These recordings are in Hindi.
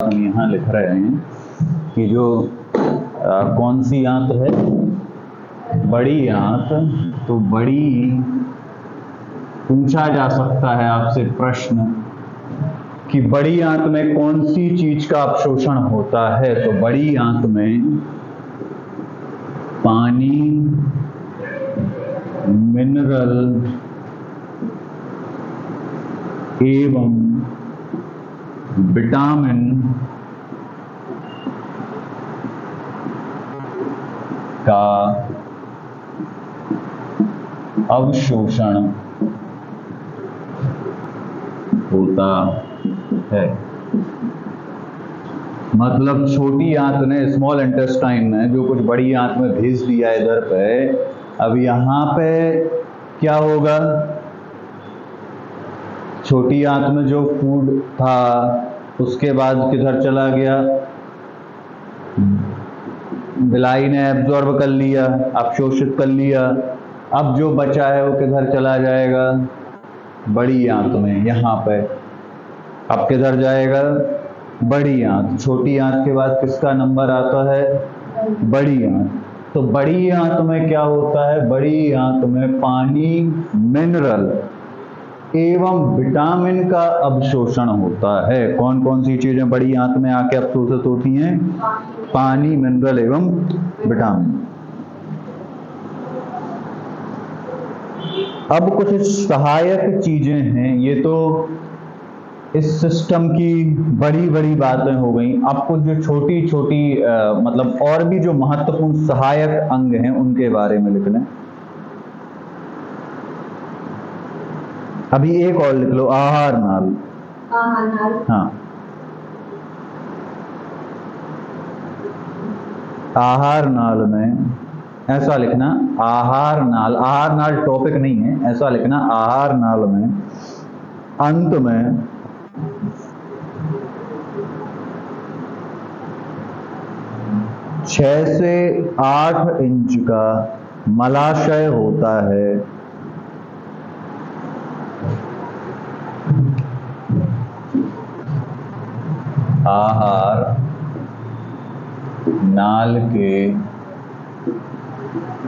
हम यहाँ लिख रहे हैं कि जो कौन सी आंत है, बड़ी आंत। तो बड़ी, पूछा जा सकता है आपसे प्रश्न कि बड़ी आंत में कौन सी चीज का अवशोषण होता है। तो बड़ी आंत में पानी, मिनरल एवं विटामिन का अवशोषण होता है। मतलब छोटी आंत ने, स्मॉल इंटेस्टाइन ने जो कुछ बड़ी आंत में भेज दिया इधर पे, अब यहाँ पे क्या होगा? छोटी आंत में जो फूड था उसके बाद किधर चला गया? बिलाई ने एब्जॉर्ब कर लिया, अवशोषित कर लिया। अब जो बचा है वो किधर चला जाएगा? बड़ी आंत में, यहाँ पे। अब किधर जाएगा? बड़ी आंत। छोटी आंत के बाद किसका नंबर आता है? बड़ी आंत। तो बड़ी आंत में क्या होता है? बड़ी आंत में पानी, मिनरल एवं विटामिन का अवशोषण होता है। कौन कौन सी चीजें बड़ी आंत में आके अवशोषित होती हैं? पानी, मिनरल एवं विटामिन। अब कुछ सहायक चीजें हैं। ये तो इस सिस्टम की बड़ी बड़ी बातें हो गई। अब कुछ जो छोटी छोटी मतलब और भी जो महत्वपूर्ण सहायक अंग हैं उनके बारे में लिख लें। अभी एक और लिख लो, आहार नाल। हाँ, आहार नाल में ऐसा लिखना, आहार नाल। आहार नाल टॉपिक नहीं है, ऐसा लिखना, आहार नाल में अंत में छह से 8 इंच का मलाशय होता है। आहार नाल के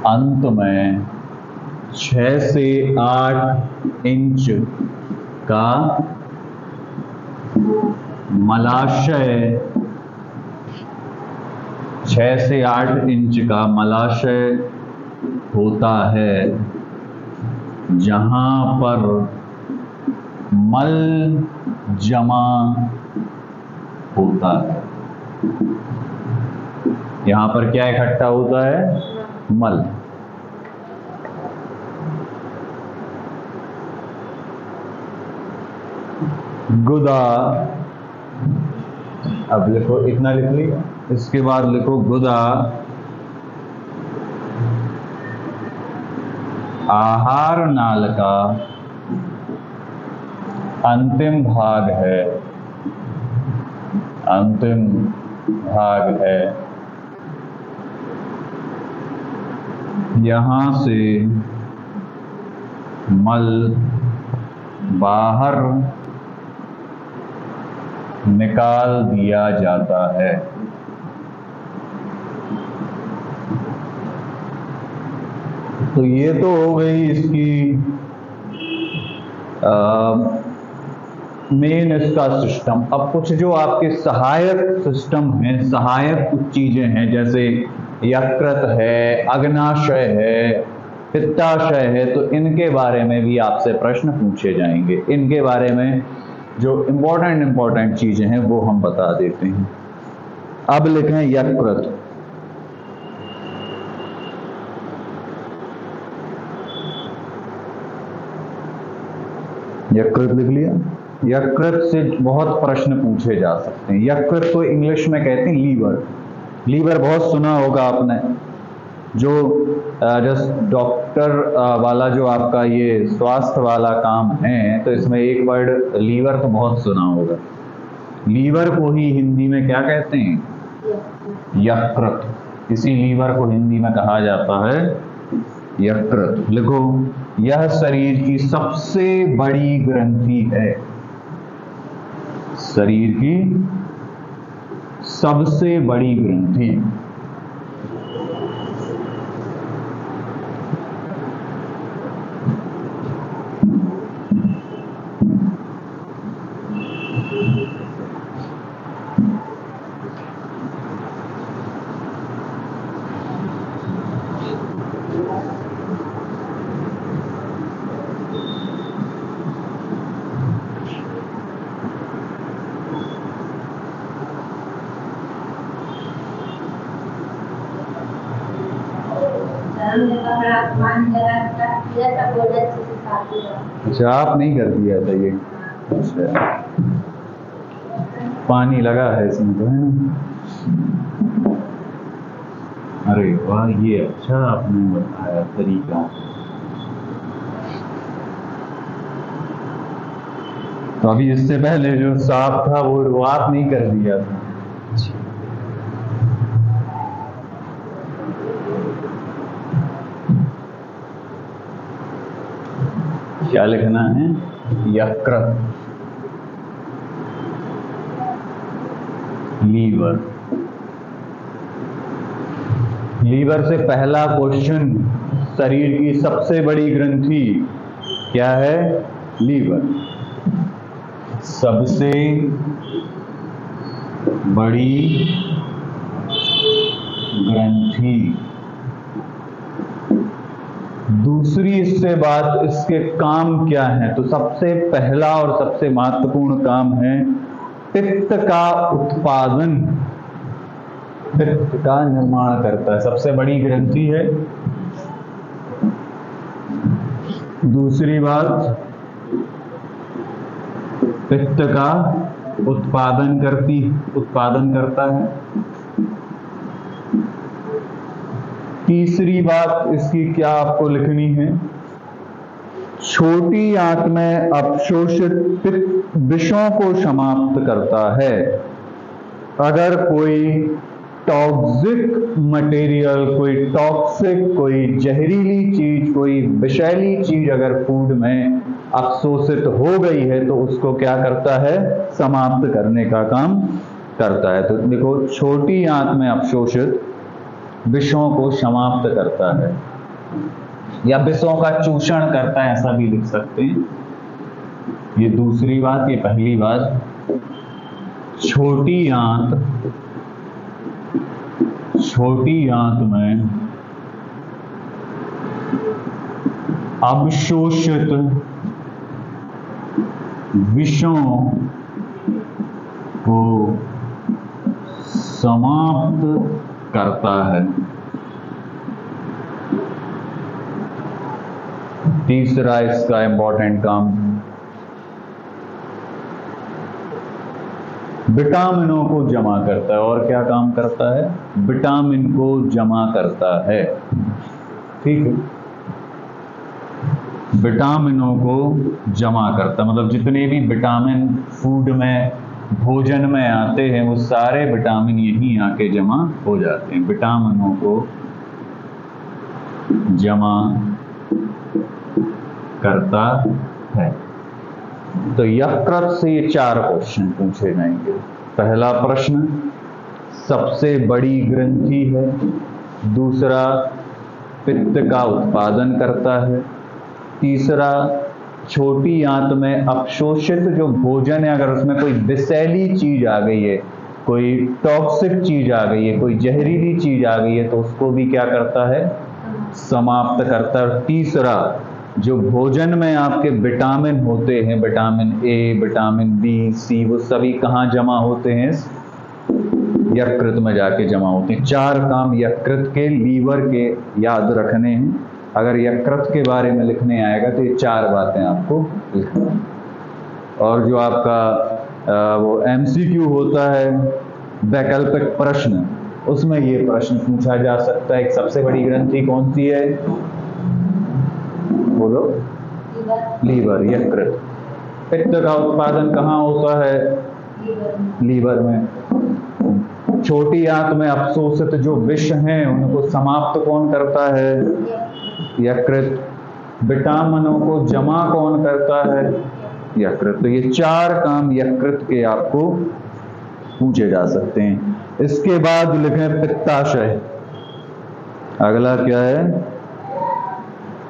अंत में 6 से 8 इंच का मलाशय, 6 से 8 इंच का मलाशय होता है, जहां पर मल जमा होता है। यहां पर क्या इकट्ठा होता है? मल। गुदा, अब लिखो, इतना लिख लिया। इसके बाद लिखो गुदा आहार नाल का अंतिम भाग है। अंतिम भाग है। यहां से मल बाहर निकाल दिया जाता है। तो ये तो हो गई इसकी मेन इसका सिस्टम। अब कुछ जो आपके सहायक सिस्टम हैं, सहायक कुछ चीजें हैं, जैसे यकृत है, अग्नाशय है, पित्ताशय है, तो इनके बारे में भी आपसे प्रश्न पूछे जाएंगे। इनके बारे में जो इम्पोर्टेंट चीजें हैं वो हम बता देते हैं। अब लिखें यकृत। यकृत लिख लिया। यकृत से बहुत प्रश्न पूछे जा सकते हैं। यकृत को इंग्लिश में कहते हैं लीवर। लीवर बहुत सुना होगा आपने। जो डॉक्टर वाला जो आपका ये स्वास्थ्य वाला काम है, तो इसमें एक वर्ड लीवर तो बहुत सुना होगा। लीवर को ही हिंदी में क्या कहते हैं? यकृत। इसी लीवर को हिंदी में कहा जाता है यकृत। लिखो, यह शरीर की सबसे बड़ी ग्रंथि है। शरीर की सबसे बड़ी ग्रंथि। अच्छा, आप नहीं कर दिया था ये? अच्छा, पानी लगा है इसमें तो, है ना? अरे वाह, ये अच्छा आपने बताया तरीका। तो अभी इससे पहले जो साफ था वो आप नहीं कर दिया था। क्या लिखना है? यकृत, लीवर। लीवर से पहला क्वेश्चन, शरीर की सबसे बड़ी ग्रंथि क्या है? लीवर। सबसे बड़ी ग्रंथि। दूसरी इससे बात, इसके काम क्या है? तो सबसे पहला और सबसे महत्वपूर्ण काम है पित्त का उत्पादन, पित्त का निर्माण करता है। सबसे बड़ी ग्रंथि है। दूसरी बात, पित्त का उत्पादन करता है। तीसरी बात इसकी क्या आपको लिखनी है? छोटी आंत में अवशोषित पित्त विषों को समाप्त करता है। अगर कोई टॉक्सिक मटेरियल, कोई टॉक्सिक, कोई जहरीली चीज, कोई विषैली चीज अगर फूड में अवशोषित हो गई है तो उसको क्या करता है? समाप्त करने का काम करता है। तो देखो, छोटी आंत में अवशोषित विषों को समाप्त करता है या विषों का चूषण करता है, ऐसा भी लिख सकते हैं। ये दूसरी बात। ये पहली बात, छोटी आंत में अवशोषित विषों को समाप्त करता है। तीसरा इसका इंपॉर्टेंट काम, विटामिनों को जमा करता है। और क्या काम करता है? विटामिन को जमा करता है। ठीक है, विटामिनों को जमा करता, मतलब जितने भी विटामिन फूड में, भोजन में आते हैं, वो सारे विटामिन यहीं आके जमा हो जाते हैं। विटामिनों को जमा करता है। तो यकृत से ये 4 क्वेश्चन पूछे जाएंगे। पहला प्रश्न, सबसे बड़ी ग्रंथि है। दूसरा, पित्त का उत्पादन करता है। तीसरा, छोटी आंत में अवशोषित जो भोजन है, अगर उसमें कोई विषैली चीज आ गई है, कोई टॉक्सिक चीज आ गई है, कोई जहरीली चीज आ गई है, तो उसको भी क्या करता है? समाप्त करता है। तीसरा, जो भोजन में आपके विटामिन होते हैं, विटामिन ए, विटामिन बी, सी, वो सभी कहाँ जमा होते हैं? यकृत में जाके जमा होते हैं। 4 काम यकृत के, लीवर के याद रखने हैं। अगर यकृत के बारे में लिखने आएगा तो ये 4 बातें आपको लिखनी है। और जो आपका वो MCQ होता है, वैकल्पिक प्रश्न, उसमें ये प्रश्न पूछा जा सकता है, एक सबसे बड़ी ग्रंथि कौन सी है? बोलो। लीवर, यकृत। पित्त का उत्पादन कहाँ होता है? लीवर में। छोटी आंत में अवशोषित जो विष हैं उनको समाप्त कौन करता है? यकृत। विटामिनों को जमा कौन करता है? यकृत। तो ये 4 काम यकृत के आपको पूछे जा सकते हैं। इसके बाद लिखें पित्ताशय। अगला क्या है?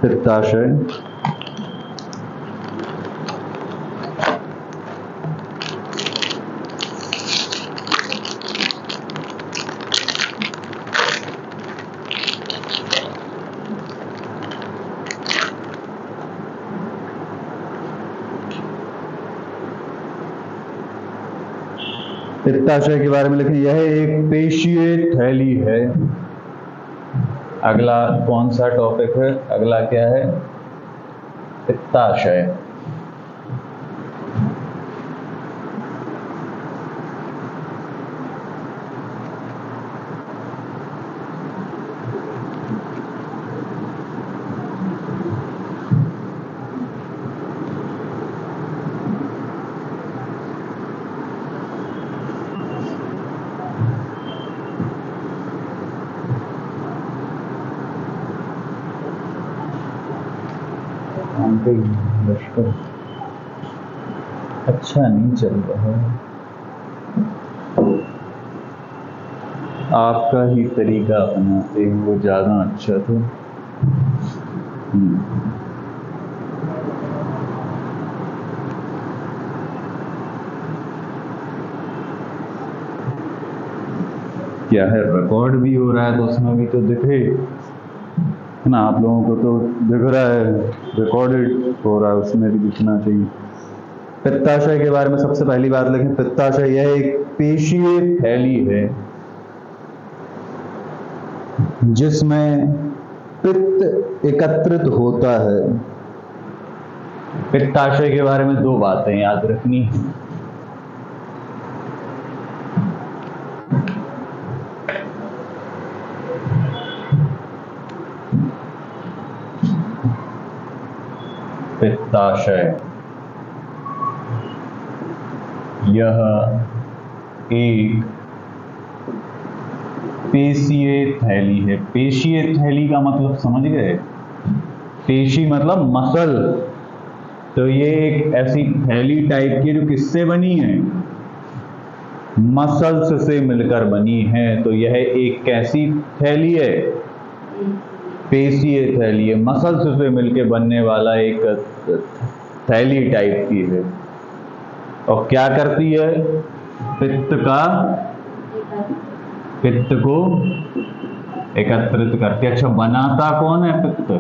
पित्ताशय। पित्ताशय के बारे में लिखें, यह एक पेशीय थैली है। अगला कौन सा टॉपिक है? अगला क्या है? पित्ताशय। लश्कर अच्छा नहीं चल रहा है, आपका ही तरीका अपनाते हैं, वो ज़्यादा अच्छा था। क्या है, रिकॉर्ड भी हो रहा है तो उसमें भी तो दिखे ना, आप लोगों को तो दिख रहा है, रिकॉर्डेड हो रहा है, उसमें भी दिखना चाहिए। पित्ताशय के बारे में सबसे पहली बात लिखें, पित्ताशय यह एक पेशीय थैली है जिसमें पित्त एकत्रित होता है। पित्ताशय के बारे में दो बातें याद रखनी है। पित्ताशय यह एक पेशीय थैली है। पेशीय थैली का मतलब समझ गए? पेशी मतलब मसल, तो ये एक ऐसी थैली टाइप की जो किससे बनी है? मसल्स से मिलकर बनी है। तो यह एक कैसी थैली है? पेशीय थैली है, मसल्स से मिलकर बनने वाला एक थैली टाइप की है। और क्या करती है? पित्त को एकत्रित करती है। अच्छा, बनाता कौन है पित्त?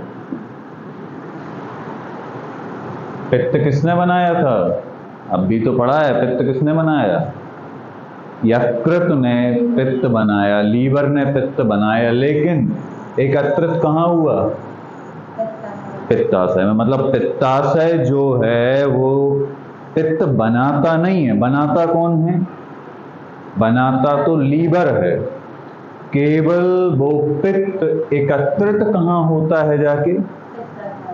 पित्त किसने बनाया था? अब भी तो पढ़ा है, पित्त किसने बनाया? यकृत ने पित्त बनाया, लीवर ने पित्त बनाया, लेकिन एकत्रित कहाँ हुआ? पित्ताशय में। मतलब पित्ताशय जो है वो पित्त बनाता नहीं है। बनाता कौन है? बनाता तो लीवर है, केवल वो पित्त एकत्रित कहाँ होता है जाके?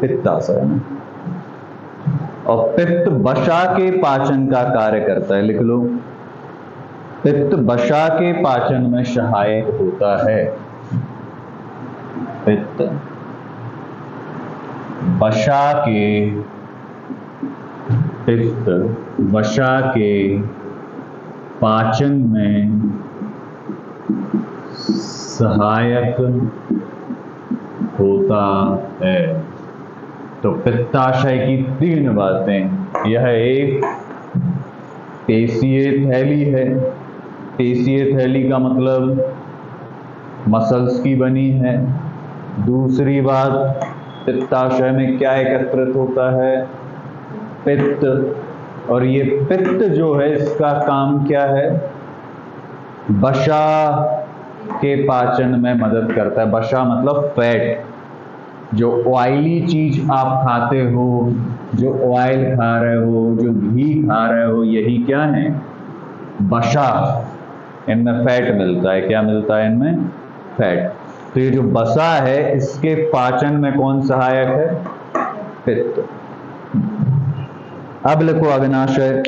पित्ताशय में। और पित्त वसा के पाचन का कार्य करता है, लिख लो, पित्त वसा के पाचन में सहायक होता है। पित्त वसा के पाचन में सहायक होता है। तो पित्ताशय की तीन बातें, यह एक पेशीय थैली है। पेशीय थैली का मतलब मसल्स की बनी है। दूसरी बात, पित्ताशय में क्या एकत्रित होता है? पित्त। और ये पित्त जो है इसका काम क्या है? वसा के पाचन में मदद करता है। वसा मतलब फैट, जो ऑयली चीज आप खाते हो, जो ऑयल खा रहे हो, जो घी खा रहे हो, यही क्या है? वसा। इनमें फैट मिलता है। क्या मिलता है इनमें? फैट। तो ये जो वसा है इसके पाचन में कौन सहायक है? पित्त। अब लिखो अग्नाशय।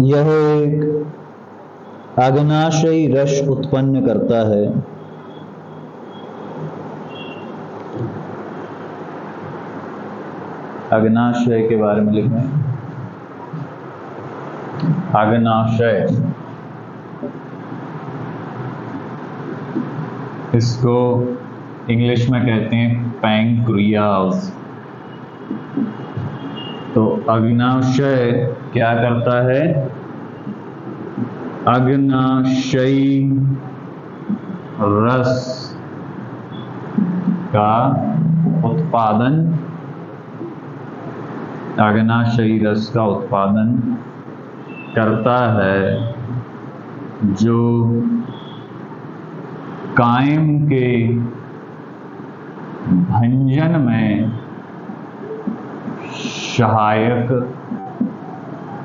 यह एक अग्नाशयी रस उत्पन्न करता है। अग्नाशय के बारे में लिखें। अग्नाशय, इसको इंग्लिश में कहते हैं पैंक्रियाज। तो अग्नाशय क्या करता है? अग्नाशयी रस का उत्पादन, अग्नाशयी रस का उत्पादन करता है, जो कायम के भंजन में सहायक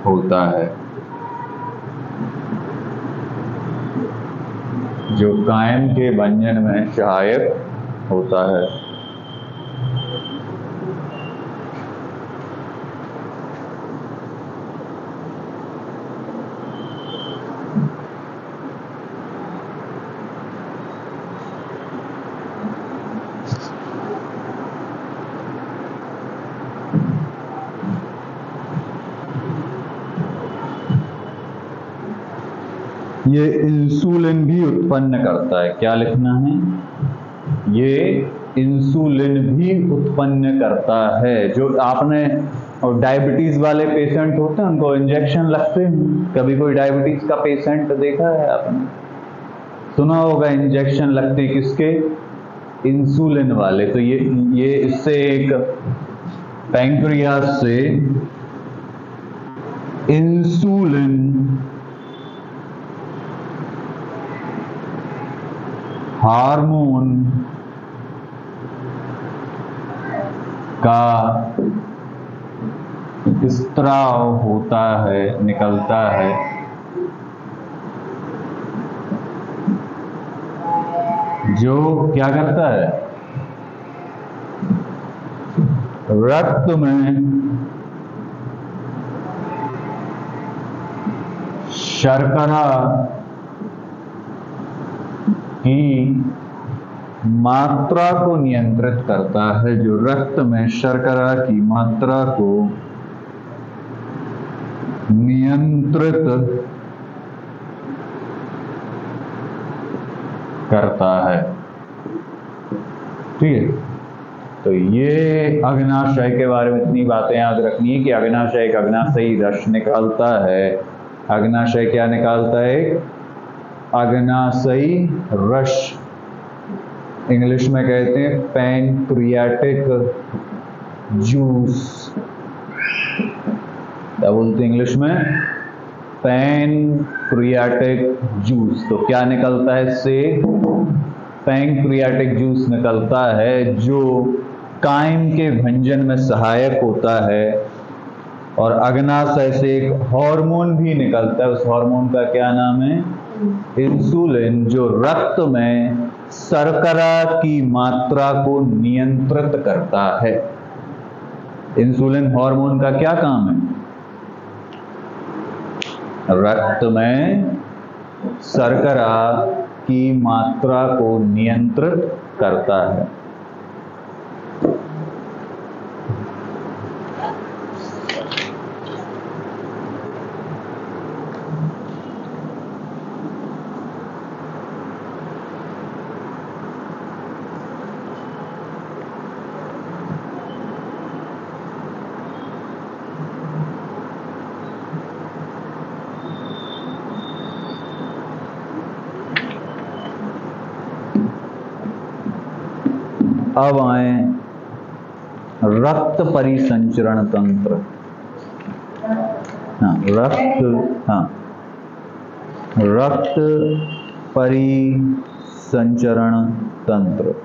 होता है, जो कायम के भंजन में सहायक होता है। ये इंसुलिन भी उत्पन्न करता है। क्या लिखना है? ये इंसुलिन भी उत्पन्न करता है। जो आपने डायबिटीज वाले पेशेंट होते हैं, उनको इंजेक्शन लगते हैं। कभी कोई डायबिटीज का पेशेंट देखा है आपने? सुना होगा इंजेक्शन लगते हैं किसके? इंसुलिन वाले। तो ये इससे एक पैंक्रियाज से इंसुलिन हार्मोन का स्त्राव होता है, निकलता है, जो क्या करता है? रक्त में शर्करा की मात्रा को नियंत्रित करता है, जो रक्त में शर्करा की मात्रा को नियंत्रित करता है। ठीक है, तो ये अग्नाशय के बारे में इतनी बातें याद रखनी है कि अग्नाशय एक अग्नाशयी रस निकालता है। अग्नाशय क्या निकालता है? अग्नाशयी रस, इंग्लिश में कहते हैं पैनक्रियाटिक जूस। क्या बोलते हैं इंग्लिश में? Pancreatic juice. तो क्या निकलता है इससे? पैनक्रियाटिक जूस निकलता है, जो कायम के भंजन में सहायक होता है। और अग्नाशय से एक हार्मोन भी निकलता है। उस हार्मोन का क्या नाम है? इंसुलिन, जो रक्त में शर्करा की मात्रा को नियंत्रित करता है। इंसुलिन हार्मोन का क्या काम है? रक्त में शर्करा की मात्रा को नियंत्रित करता है। अब आए रक्त परिसंचरण तंत्र। रक्त परिसंचरण तंत्र।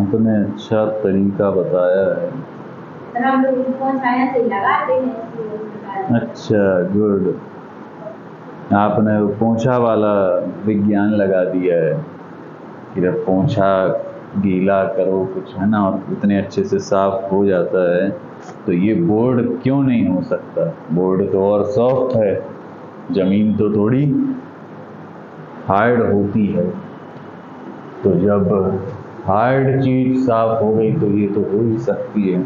आपने अच्छा तरीका बताया है। सर हम लोग फोन चाइना से लगाते हैं। अच्छा, गुड। आपने पोंछा वाला विज्ञान लगा दिया है कि जब पोंछा गीला करो कुछ, है ना, और इतने अच्छे से साफ हो जाता है, तो ये बोर्ड क्यों नहीं हो सकता? बोर्ड तो और सॉफ्ट है, जमीन तो थोड़ी हार्ड होती है। तो जब हार्ड चीज साफ हो गई तो ये तो हो ही सकती है।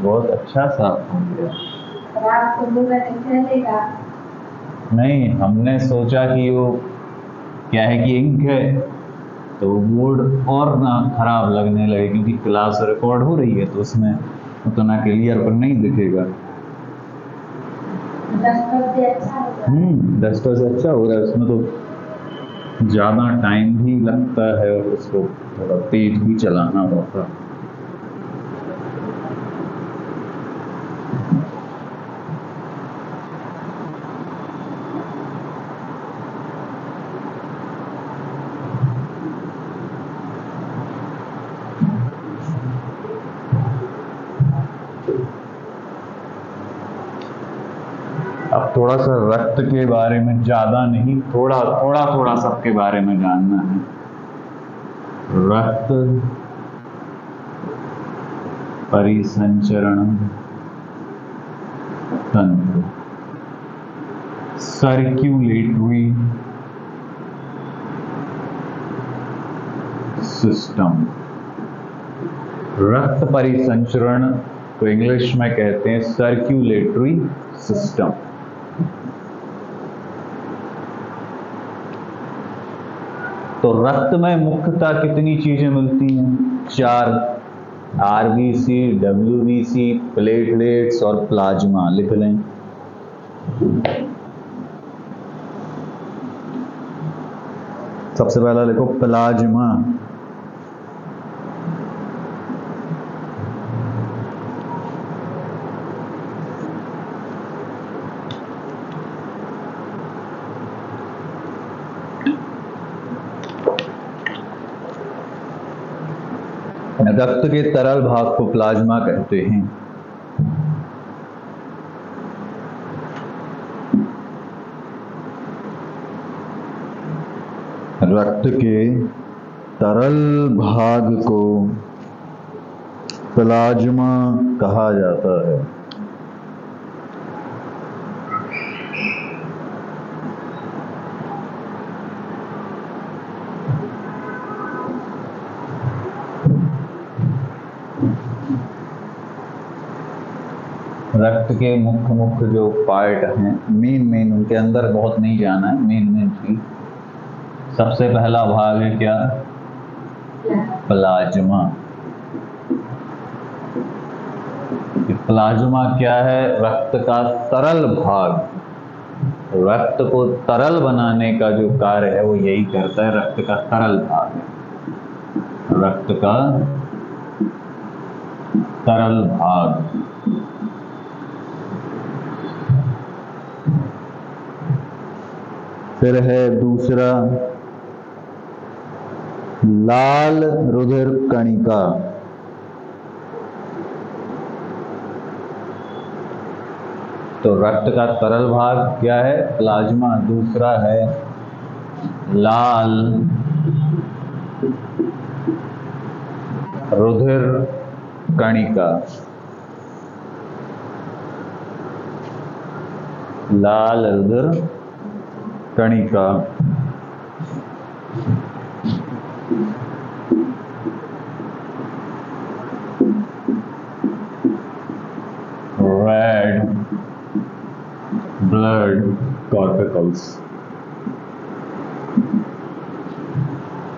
बहुत अच्छा साफ हो गया। आपको बोला चलेगा? नहीं, हमने सोचा कि वो क्या है कि इंक है, तो बोर्ड और ना खराब लगने लगे, क्योंकि क्लास रिकॉर्ड हो रही है तो उसमें उतना क्लियर पर नहीं दिखेगा। डस्टर से अच्छा हो रहा है, उसमें तो ज़्यादा टाइम भी लगता है और उसको थोड़ा तेज भी चलाना होता है। अब थोड़ा सा रक्त के बारे में, ज़्यादा नहीं, थोड़ा थोड़ा सबके बारे में जानना है। रक्त परिसंचरण तंत्र, सर्क्यूलेटरी सिस्टम। रक्त परिसंचरण को इंग्लिश में कहते हैं सर्क्यूलेटरी सिस्टम। तो रक्त में मुख्यतः कितनी चीजें मिलती हैं? 4, आरबीसी, डब्ल्यूबीसी, प्लेटलेट्स और प्लाज्मा। लिख लें। सबसे पहला लिखो प्लाज्मा। रक्त के तरल भाग को प्लाज्मा कहते हैं। रक्त के तरल भाग को प्लाज्मा कहा जाता है। रक्त के मुख्य जो पार्ट हैं, मेन उनके अंदर बहुत नहीं जाना है, मेन चीज। सबसे पहला भाग है क्या? प्लाज्मा। प्लाज्मा क्या है? रक्त का तरल भाग। रक्त को तरल बनाने का जो कार्य है वो यही करता है, रक्त का तरल भाग है। रक्त का तरल भाग। फिर है दूसरा लाल रुधिर कणिका। तो रक्त का तरल भाग क्या है? प्लाज्मा। दूसरा है लाल रुधिर कणिका। लाल रुधिर कणिका। Red blood कॉर्पिकल्स।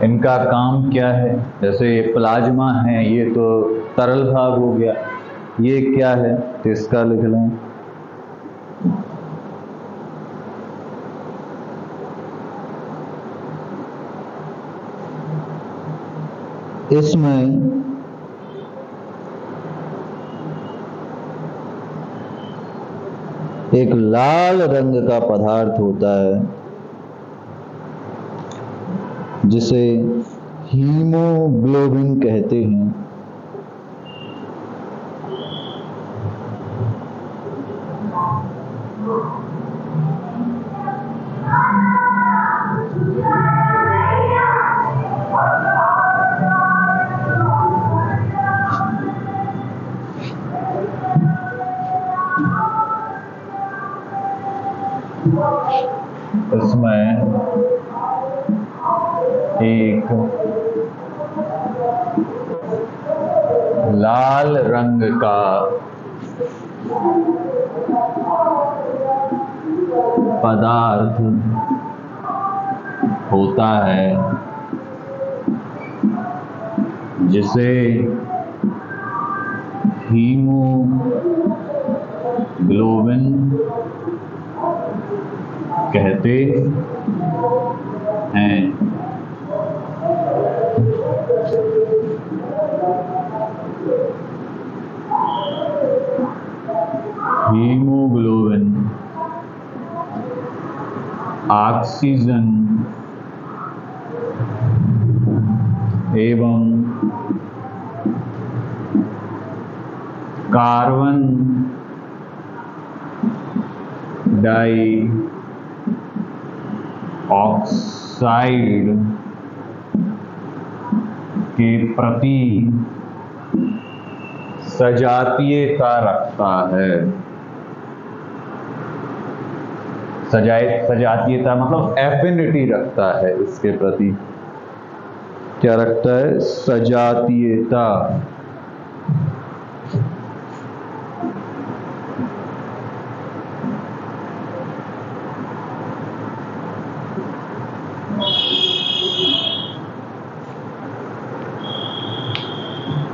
इनका काम क्या है? जैसे ये प्लाज्मा है, ये तो तरल भाग हो गया, ये क्या है? तो इसका लिख लें इसमें एक लाल रंग का पदार्थ होता है जिसे हीमोग्लोबिन कहते हैं। इसमें एक लाल रंग का पदार्थ होता है जिसे हीमोग्लोबिन कहते हैं। हीमोग्लोबिन ऑक्सीजन एवं कार्बन डाइऑक्साइड के प्रति सजातीयता रखता है। सजातीयता मतलब एफिनिटी रखता है, इसके प्रति क्या रखता है? सजातीयता।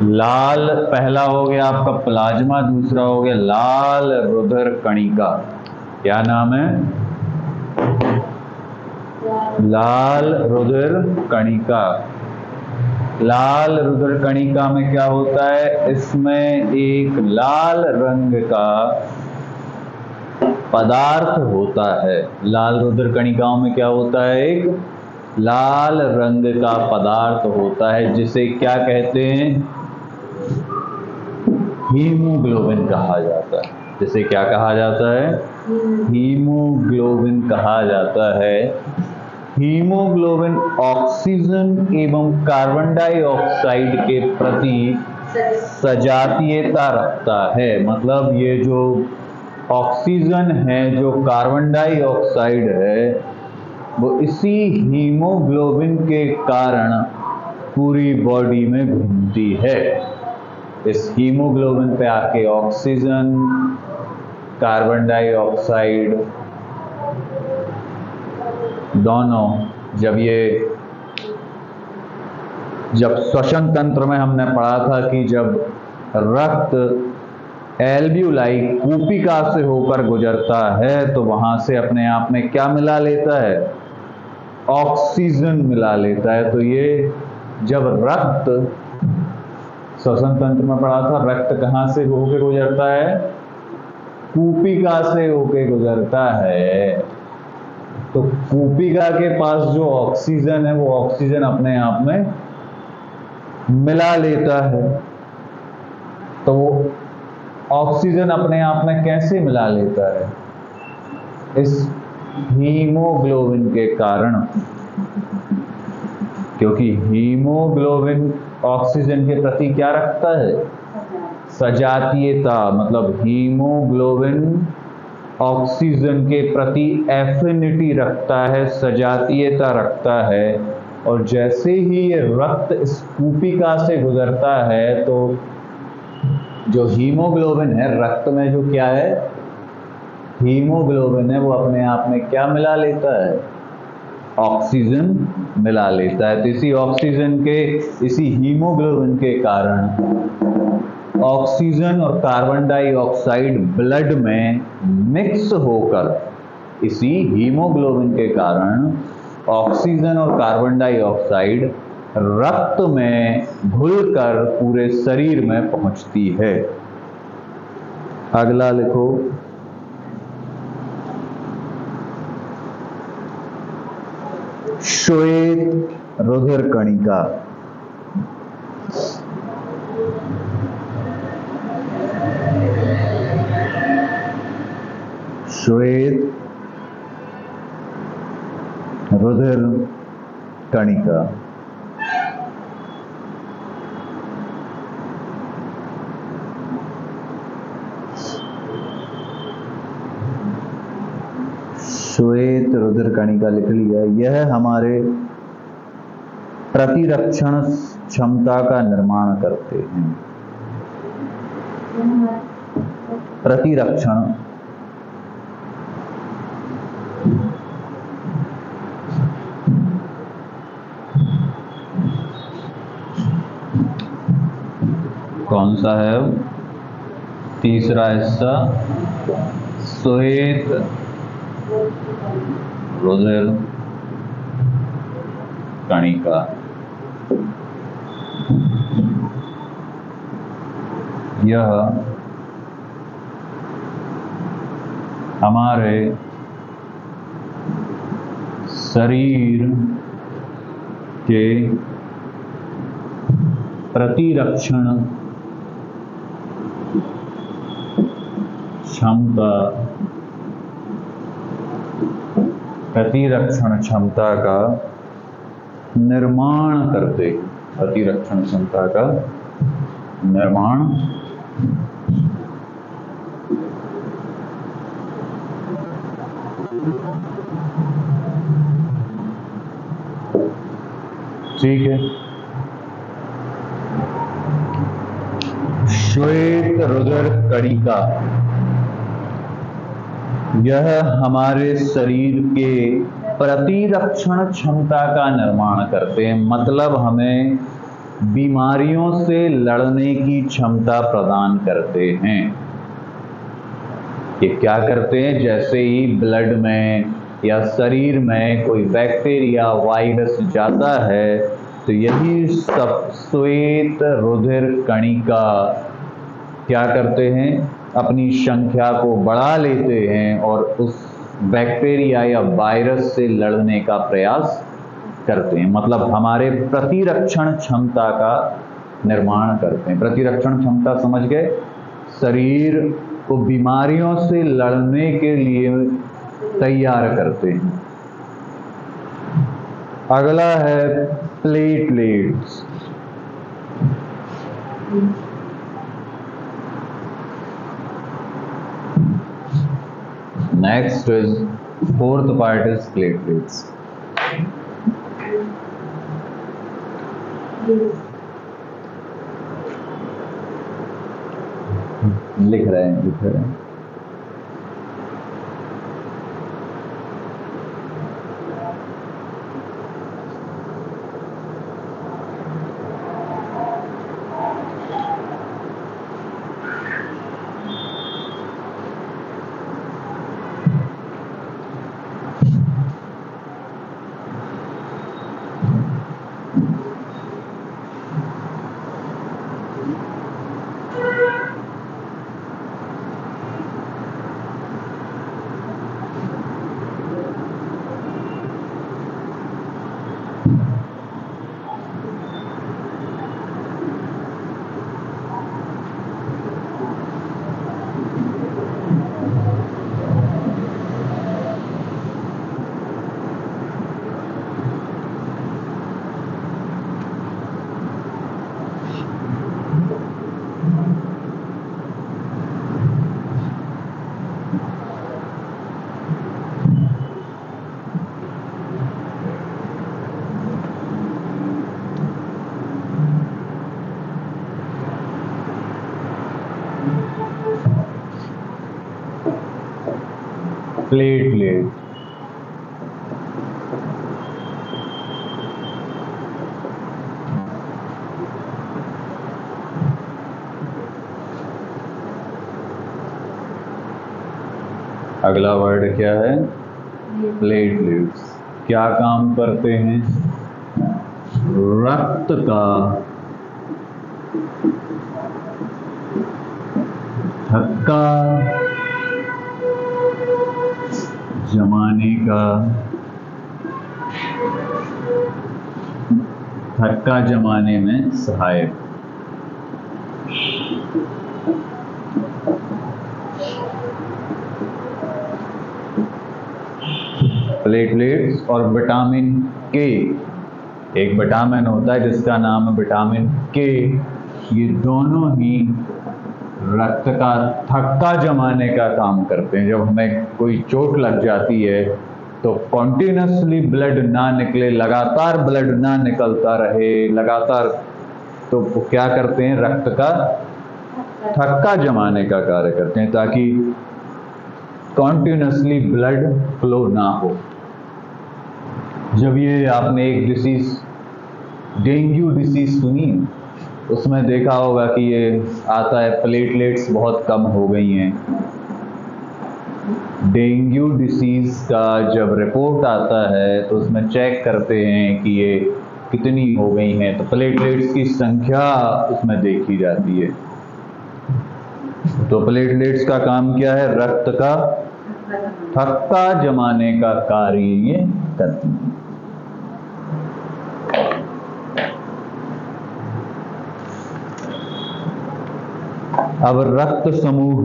लाल पहला हो गया आपका प्लाज्मा, दूसरा हो गया लाल रुधिर कणिका। क्या नाम है? लाल रुधिर कणिका। लाल रुधिर कणिका में क्या होता है? इसमें एक लाल रंग का पदार्थ होता है। लाल रुधिर कणिकाओं में क्या होता है? एक लाल रंग का पदार्थ होता है जिसे क्या कहते हैं? हीमोग्लोबिन कहा जाता है। जिसे क्या कहा जाता है? हीमोग्लोबिन कहा जाता है। हीमोग्लोबिन ऑक्सीजन एवं कार्बन डाइऑक्साइड के प्रति सजातीयता रखता है। मतलब ये जो ऑक्सीजन है, जो कार्बन डाइऑक्साइड है, वो इसी हीमोग्लोबिन के कारण पूरी बॉडी में घूमती है। इस हीमोग्लोबिन पे आके ऑक्सीजन, कार्बन डाइऑक्साइड दोनों जब श्वसन तंत्र में हमने पढ़ा था कि जब रक्त एल्वियोलाई कूपिका से होकर गुजरता है तो वहां से अपने आप में क्या मिला लेता है? ऑक्सीजन मिला लेता है। तो ये जब रक्त श्वसन तंत्र में पढ़ा था, रक्त कहाँ से होकर गुजरता है? कूपिका से होकर गुजरता है। तो कूपिका के पास जो ऑक्सीजन है, वो ऑक्सीजन अपने आप में मिला लेता है। तो ऑक्सीजन अपने आप में कैसे मिला लेता है? इस हीमोग्लोबिन के कारण। क्योंकि हीमोग्लोबिन ऑक्सीजन के प्रति क्या रखता है? सजातीयता। मतलब हीमोग्लोबिन ऑक्सीजन के प्रति एफिनिटी रखता है, सजातीयता रखता है। और जैसे ही ये रक्त इस कूपिका से गुजरता है तो जो हीमोग्लोबिन है, रक्त में जो क्या है? हीमोग्लोबिन है, वो अपने आप में क्या मिला लेता है? ऑक्सीजन मिला लेता है। तो इसी हीमोग्लोबिन के कारण ऑक्सीजन और कार्बन डाइऑक्साइड ब्लड में मिक्स होकर, इसी हीमोग्लोबिन के कारण ऑक्सीजन और कार्बन डाइऑक्साइड रक्त में घुलकर पूरे शरीर में पहुंचती है। अगला लिखो, श्वेत रुधिर कणिका। श्वेत रुधिर कणिका। श्वेत रुधिर कणिका लिख लिया। यह हमारे प्रतिरक्षण क्षमता का निर्माण करते हैं। प्रतिरक्षण कौन सा है? तीसरा हिस्सा श्वेत रुधिर कणिका। यह हमारे शरीर के प्रतिरक्षण क्षमता का निर्माण करते। प्रतिरक्षण क्षमता का निर्माण ठीक है। श्वेत रुधिर कणिका यह हमारे शरीर के प्रतिरक्षण क्षमता का निर्माण करते हैं, मतलब हमें बीमारियों से लड़ने की क्षमता प्रदान करते हैं। ये क्या करते हैं? जैसे ही ब्लड में या शरीर में कोई बैक्टीरिया वायरस जाता है तो यही सब श्वेत रुधिर कणिका क्या करते हैं? अपनी संख्या को बढ़ा लेते हैं और उस बैक्टीरिया या वायरस से लड़ने का प्रयास करते हैं, मतलब हमारे प्रतिरक्षण क्षमता का निर्माण करते हैं। प्रतिरक्षण क्षमता समझ गए? शरीर को बीमारियों से लड़ने के लिए तैयार करते हैं। अगला है platelets. Next is fourth part is platelets. लिख रहे हैं। प्लेटलेट अगला वर्ड क्या है? प्लेटलेट्स क्या काम करते हैं? रक्त का थक्का जमाने का थक्का जमाने में सहायक। प्लेटलेट्स और विटामिन के, एक विटामिन होता है जिसका नाम है विटामिन के, ये दोनों ही रक्त का थक्का जमाने का काम करते हैं। जब हमें कोई चोट लग जाती है तो कॉन्टिन्यूसली ब्लड ना निकले, लगातार ब्लड ना निकलता रहे लगातार, तो वो क्या करते हैं, रक्त का थक्का जमाने का कार्य करते हैं ताकि कॉन्टिन्यूसली ब्लड फ्लो ना हो। जब ये आपने एक डिसीज डेंगू डिसीज सुनी, उसमें देखा होगा कि ये आता है प्लेटलेट्स बहुत कम हो गई हैं। डेंगू डिसीज का जब रिपोर्ट आता है तो उसमें चेक करते हैं कि ये कितनी हो गई हैं, तो प्लेटलेट्स की संख्या उसमें देखी जाती है। तो प्लेटलेट्स का काम क्या है, रक्त का थक्का जमाने का कार्य ये करती है। अब रक्त समूह,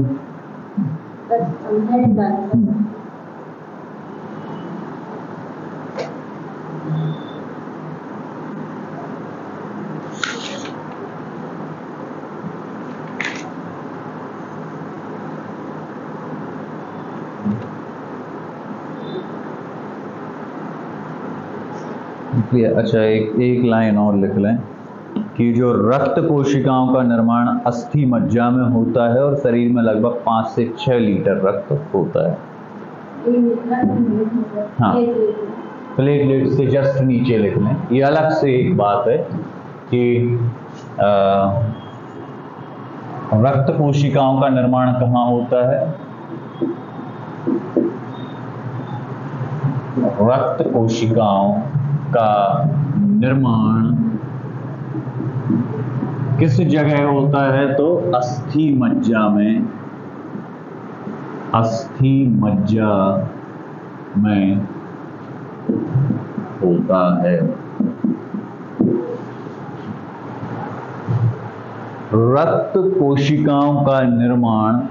अच्छा एक लाइन और लिख लें कि जो रक्त कोशिकाओं का निर्माण अस्थि मज्जा में होता है और शरीर में लगभग 5 से 6 लीटर रक्त होता है। हाँ, प्लेटलेट्स के जस्ट नीचे लिख लें। ये अलग से एक बात है कि रक्त कोशिकाओं का निर्माण कहाँ होता है, रक्त कोशिकाओं का निर्माण किस जगह होता है, तो अस्थि मज्जा में, अस्थि मज्जा में होता है। रक्त कोशिकाओं का निर्माण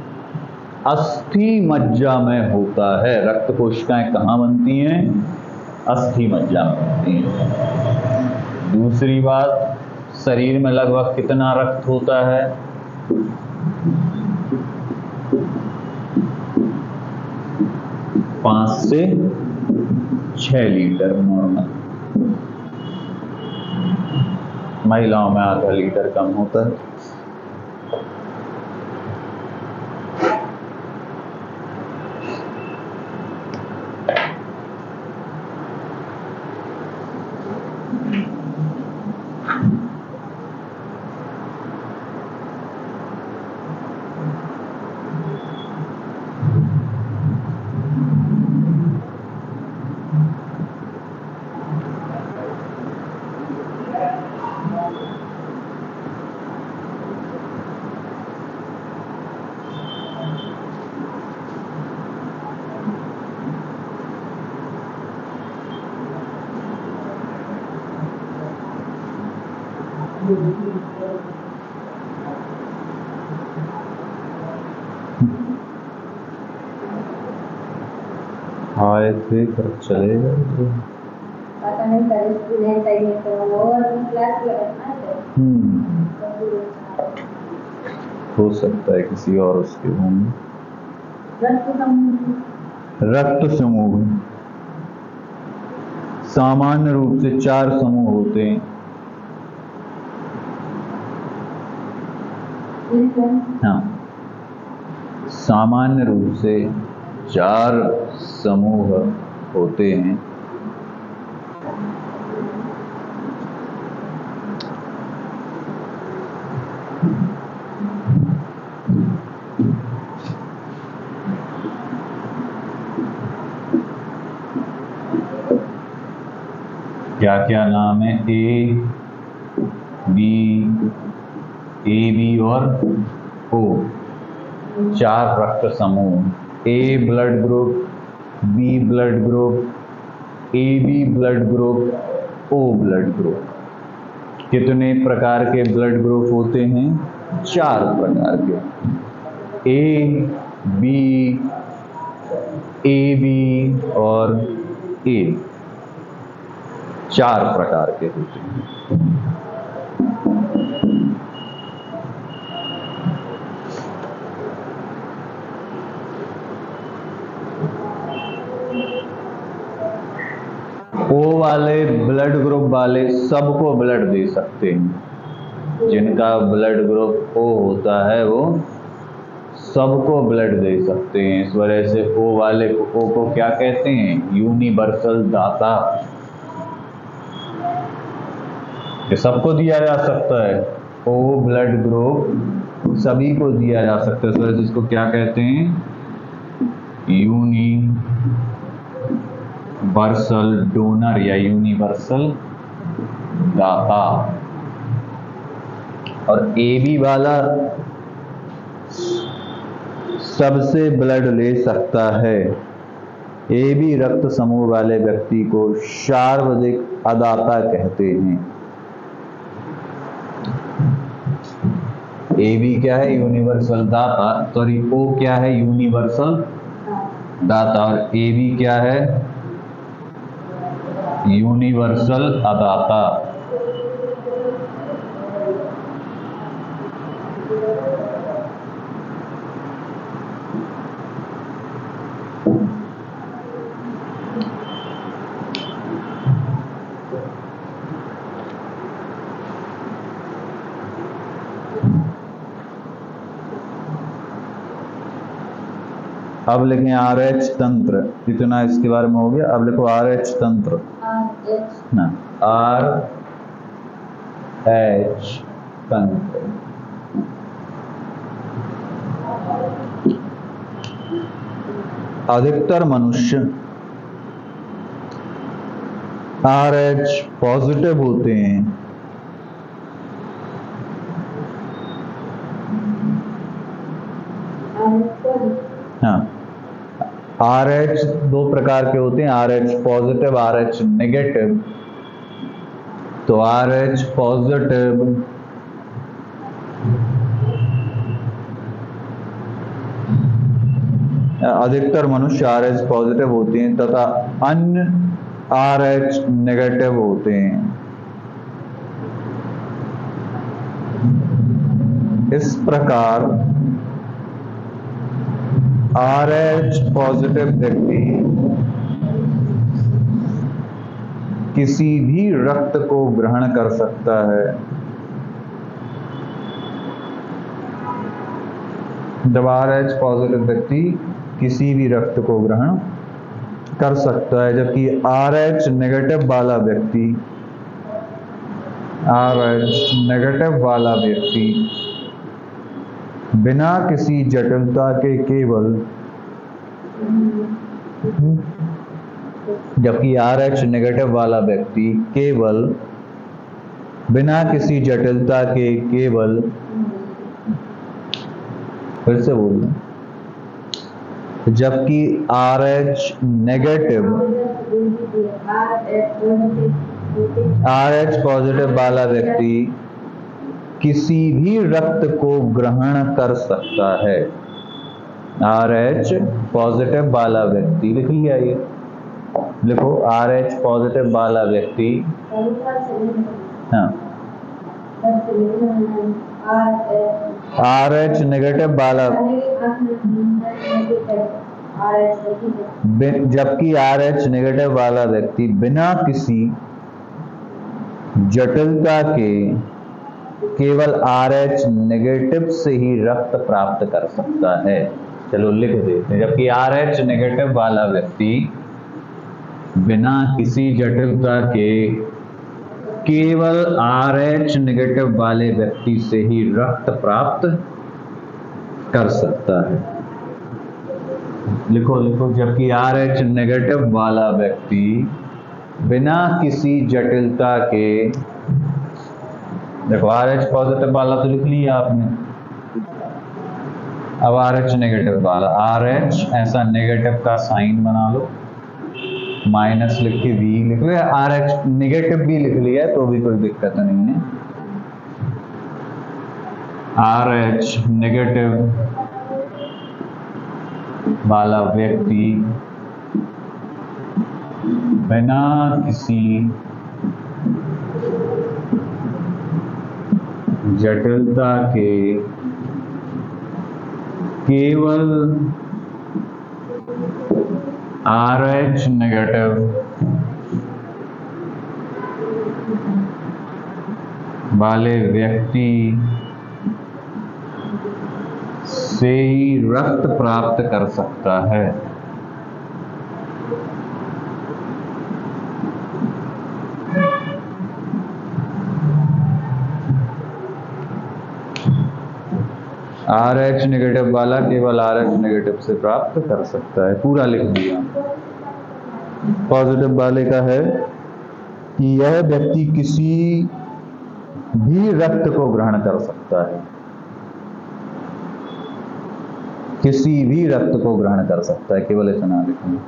अस्थि मज्जा में होता है। रक्त कोशिकाएं कहाँ बनती हैं, अस्थि मज्जा में बनती हैं। दूसरी बात, शरीर में लगभग कितना रक्त होता है, 5 से 6 लीटर नॉर्मल। महिलाओं में आधा लीटर कम होता है। हाय थे कर चले गए, पता नहीं कल चाहिए तो और क्लास लगना है। हो सकता है किसी और उसके होंगे। रक्त समूह सामान्य रूप से 4 समूह होते हैं। हाँ, सामान्य रूप से 4 समूह होते हैं। क्या क्या नाम है, ए बी और ओ, 4 रक्त समूह, A blood group, B blood group, A B blood group, O blood group. कितने प्रकार के ब्लड ग्रुप होते हैं? 4 प्रकार के, ए बी और ए, 4 प्रकार के होते हैं। ओ वाले ब्लड ग्रुप वाले सबको ब्लड दे सकते हैं। जिनका ब्लड ग्रुप ओ होता है वो सबको ब्लड दे सकते हैं। इस वजह से ओ वाले ओ को क्या कहते हैं? यूनिवर्सल दाता। ये सबको दिया जा सकता है। ओ ब्लड ग्रुप सभी को दिया जा सकता है। इस वजह से इसको क्या कहते हैं? यूनिवर्सल डोनर या यूनिवर्सल दाता। और एबी वाला सबसे ब्लड ले सकता है। एबी रक्त समूह वाले व्यक्ति को सर्वाधिक अदाता कहते हैं। एबी क्या है? यूनिवर्सल दाता। सॉरी, ओ क्या है? यूनिवर्सल दाता। और एबी क्या है? यूनिवर्सल अदाता। अब लिखें RH तंत्र। इतना इसके बारे में हो गया। अब लिखो RH तंत्र। ना, RH तंत्र। अधिकतर मनुष्य RH पॉजिटिव होते हैं। हाँ, RH 2 प्रकार के होते हैं, RH पॉजिटिव, RH नेगेटिव। तो RH पॉजिटिव अधिकतर मनुष्य RH पॉजिटिव होते हैं तथा अन्य RH नेगेटिव होते हैं। इस प्रकार RH पॉजिटिव व्यक्ति किसी भी रक्त को ग्रहण कर सकता है। जब RH पॉजिटिव व्यक्ति किसी भी रक्त को ग्रहण कर सकता है, जबकि RH नेगेटिव वाला व्यक्ति बिना किसी जटिलता के केवल बिना किसी जटिलता के केवल फिर से बोल दें, जबकि RH पॉजिटिव वाला व्यक्ति किसी भी रक्त को ग्रहण कर सकता है। RH पॉजिटिव वाला व्यक्ति, लिख लिया ये, लिखो RH पॉजिटिव वाला व्यक्ति, हाँ, RH नेगेटिव वाला, जबकि RH नेगेटिव वाला व्यक्ति बिना किसी जटिलता के केवल RH नेगेटिव से ही रक्त प्राप्त कर सकता है। चलो लिख देते हैं, जबकि RH नेगेटिव वाला व्यक्ति बिना किसी जटिलता के केवल RH नेगेटिव वाले व्यक्ति से ही रक्त प्राप्त कर सकता है। लिखो लिखो, जबकि RH नेगेटिव वाला व्यक्ति बिना किसी जटिलता के, देखो RH पॉजिटिव वाला तो लिख लिया आपने, अब RH नेगेटिव वाला, RH ऐसा नेगेटिव का साइन बना लो, माइनस लिख के V लिख लो, RH नेगेटिव भी लिख लिया तो भी कोई दिक्कत नहीं है। RH नेगेटिव वाला व्यक्ति बिना किसी जटिलता के केवल RH नेगेटिव वाले व्यक्ति से ही रक्त प्राप्त कर सकता है। RH नेगेटिव वाला केवल RH नेगेटिव से प्राप्त कर सकता है। पूरा लिख दिया। पॉजिटिव वाले का है कि यह व्यक्ति किसी भी रक्त को ग्रहण कर सकता है, किसी भी रक्त को ग्रहण कर सकता है, केवल इतना लिखना।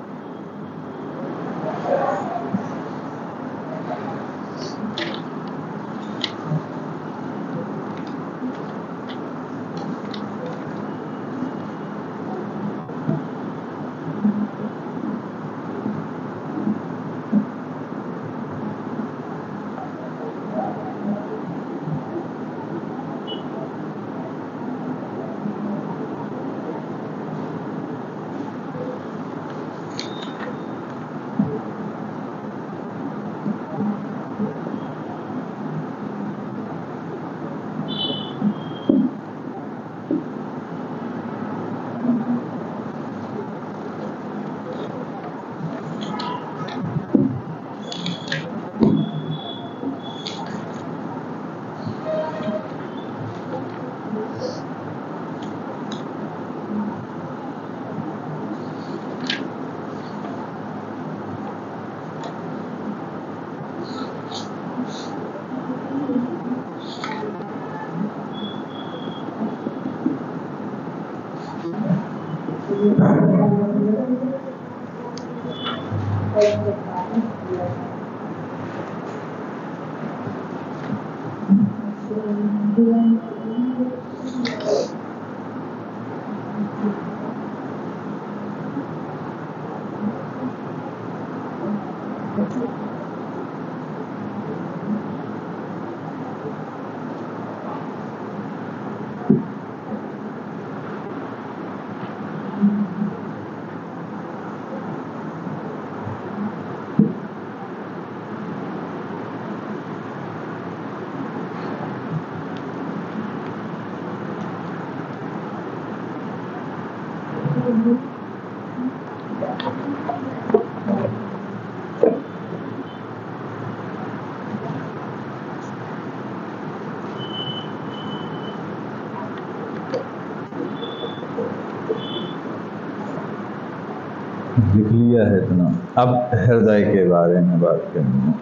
लिख लिया है इतना। अब हृदय के बारे में बात करनी है।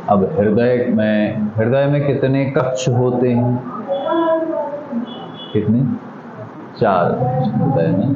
अब हृदय में कितने कक्ष होते हैं? कितने? 4 हृदय में।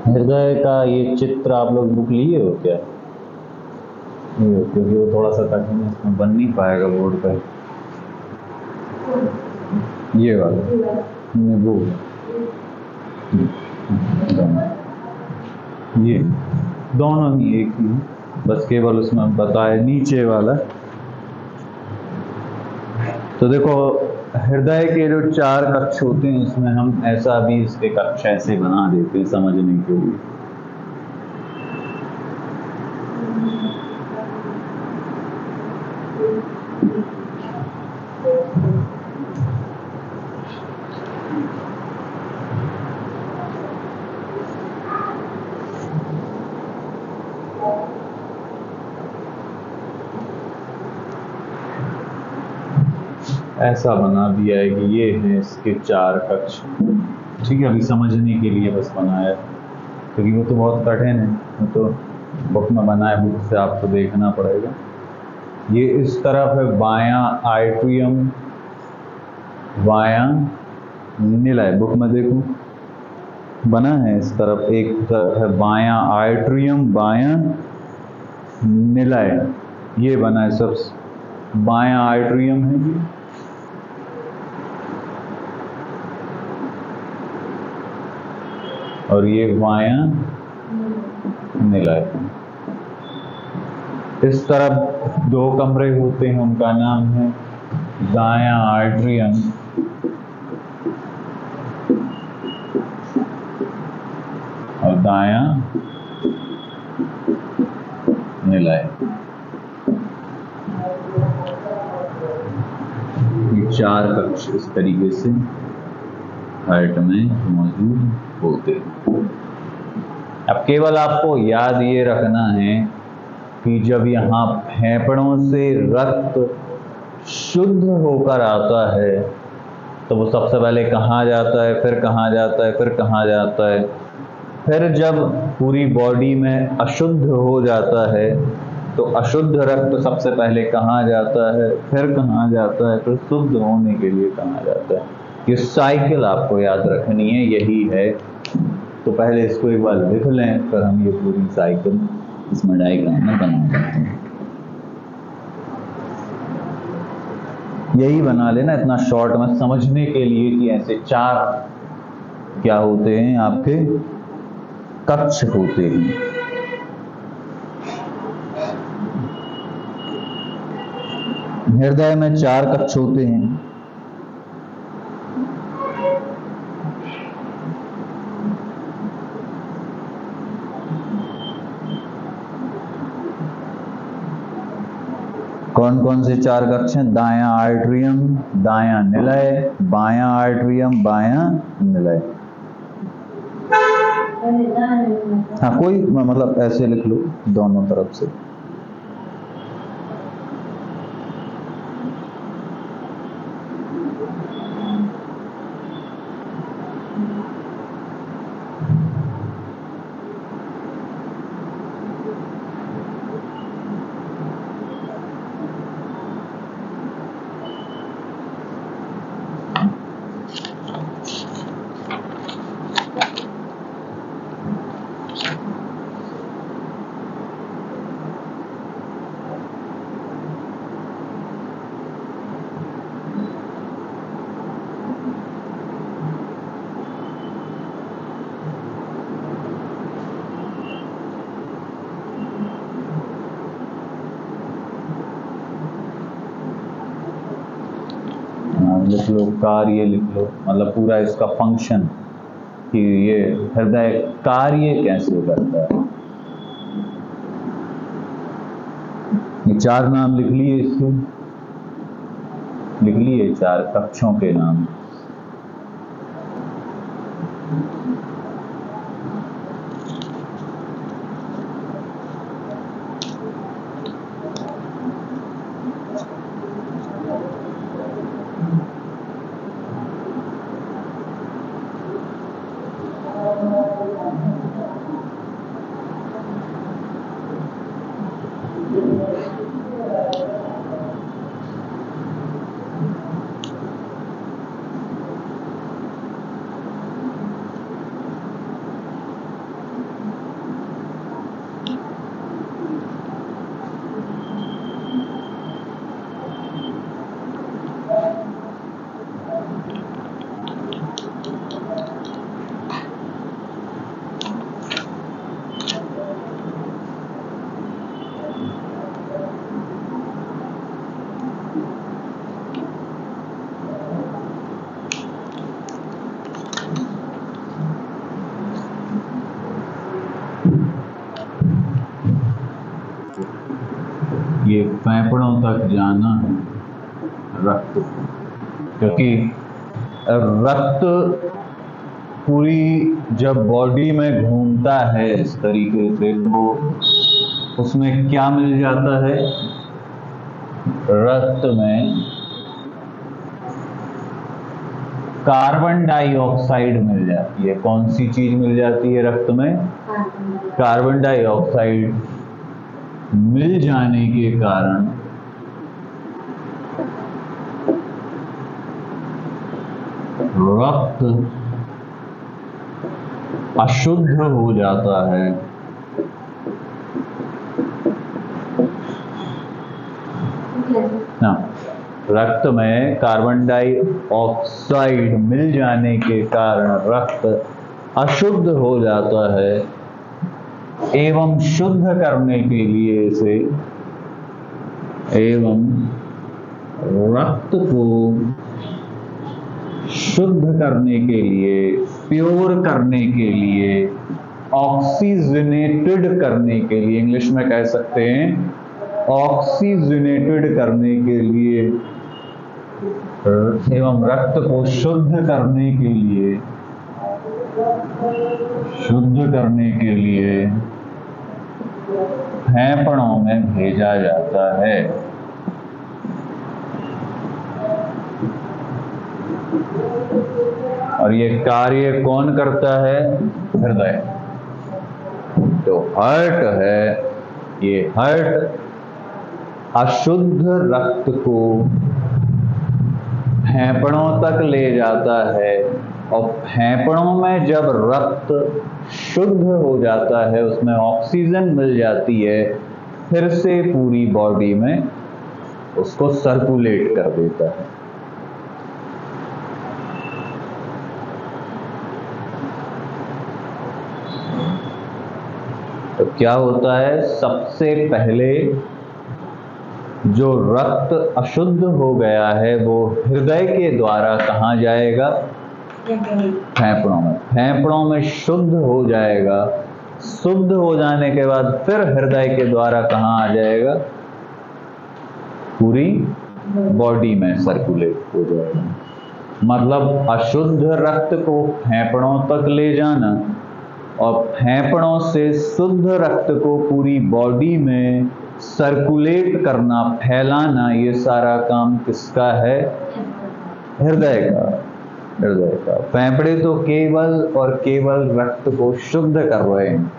हृदय का ये चित्र आप लोग बुक लिए हो क्या? नहीं, क्योंकि वो थोड़ा सा कठिन है, इसमें बन नहीं पाएगा बोर्ड पर। ये वाला नहीं, वो ये दोनों ही एक ही है, बस केवल उसमें बताए नीचे वाला। तो देखो, हृदय के जो 4 कक्ष होते हैं उसमें हम ऐसा भी इसके कक्ष ऐसे बना देते हैं समझने के लिए। ऐसा बना दिया है कि ये है इसके 4 कक्ष। ठीक है, अभी समझने के लिए बस बनाया, क्योंकि वो तो बहुत कठिन है, वो तो बुक में बना है, बुक से आपको देखना पड़ेगा। ये इस तरफ है बायां आइट्रियम, बायां निलय, बुक में देखो बना है इस तरफ। एक तरफ है बायां आइट्रियम, बायां निलय, ये बना है सब। बायां आइट्रियम है जी, और ये बायां निलय। इस तरफ 2 कमरे होते हैं, उनका नाम है दायां आइट्रियम और दायां निलय। ये 4 कक्ष इस तरीके से हार्ट में मौजूद होते हैं। अब केवल आपको याद ये रखना है कि जब यहाँ फेफड़ों से रक्त शुद्ध होकर आता है तो वो सबसे पहले कहाँ जाता है, फिर कहाँ जाता है, फिर कहाँ जाता है। फिर जब पूरी बॉडी में अशुद्ध हो जाता है तो अशुद्ध रक्त सबसे पहले कहाँ जाता है, फिर कहाँ जाता है, फिर शुद्ध होने के लिए कहाँ जाता है। ये साइकिल आपको याद रखनी है, यही है। तो पहले इसको एक बार लिख लें, फिर हम ये पूरी साइकिल इसमें डायग्राम में बना लेते हैं। यही बना लेना इतना शॉर्ट में समझने के लिए कि ऐसे 4 क्या होते हैं, आपके कक्ष होते हैं। हृदय में 4 कक्ष होते हैं। कौन कौन से 4 कक्ष हैं? दायां आर्टरियम, दायां निलय, बायां आर्टरियम, बायां निलय। हाँ, कोई मतलब ऐसे लिख लो दोनों तरफ से। लिख लो, कार्य लिख लो, मतलब पूरा इसका फंक्शन कि ये हृदय कार्य कैसे करता है। ये 4 नाम लिख लिए, इसके लिख लिए 4 कक्षों के नाम। ये फेफड़ों तक जाना है रक्त, क्योंकि रक्त पूरी जब बॉडी में घूमता है इस तरीके से तो उसमें क्या मिल जाता है? रक्त में कार्बन डाइऑक्साइड मिल जाती है। कौन सी चीज मिल जाती है रक्त में? कार्बन डाइऑक्साइड मिल जाने के कारण रक्त अशुद्ध हो जाता है। ना, रक्त में कार्बन डाइऑक्साइड मिल जाने के कारण रक्त अशुद्ध हो जाता है एवं शुद्ध करने के लिए इसे रक्त को शुद्ध करने के लिए, प्योर करने के लिए, ऑक्सीजनेटेड करने के लिए, इंग्लिश में कह सकते हैं ऑक्सीजनेटेड करने के लिए एवं रक्त को शुद्ध करने के लिए फेफड़ों में भेजा जाता है। और ये कार्य कौन करता है? हृदय। तो हार्ट है, ये हार्ट अशुद्ध रक्त को फेफड़ों तक ले जाता है और फेफड़ों में जब रक्त शुद्ध हो जाता है, उसमें ऑक्सीजन मिल जाती है, फिर से पूरी बॉडी में उसको सर्कुलेट कर देता है। तो क्या होता है? सबसे पहले जो रक्त अशुद्ध हो गया है वो हृदय के द्वारा कहाँ जाएगा? फेफड़ों में। फेफड़ों में शुद्ध हो जाएगा। शुद्ध हो जाने के बाद फिर हृदय के द्वारा कहाँ आ जाएगा? पूरी बॉडी में सर्कुलेट हो जाएगा। मतलब अशुद्ध रक्त को फेफड़ों तक ले जाना और फेफड़ों से शुद्ध रक्त को पूरी बॉडी में सर्कुलेट करना, फैलाना, ये सारा काम किसका है? हृदय का। हृदय का। फेफड़े तो केवल और केवल रक्त को शुद्ध कर रहे हैं।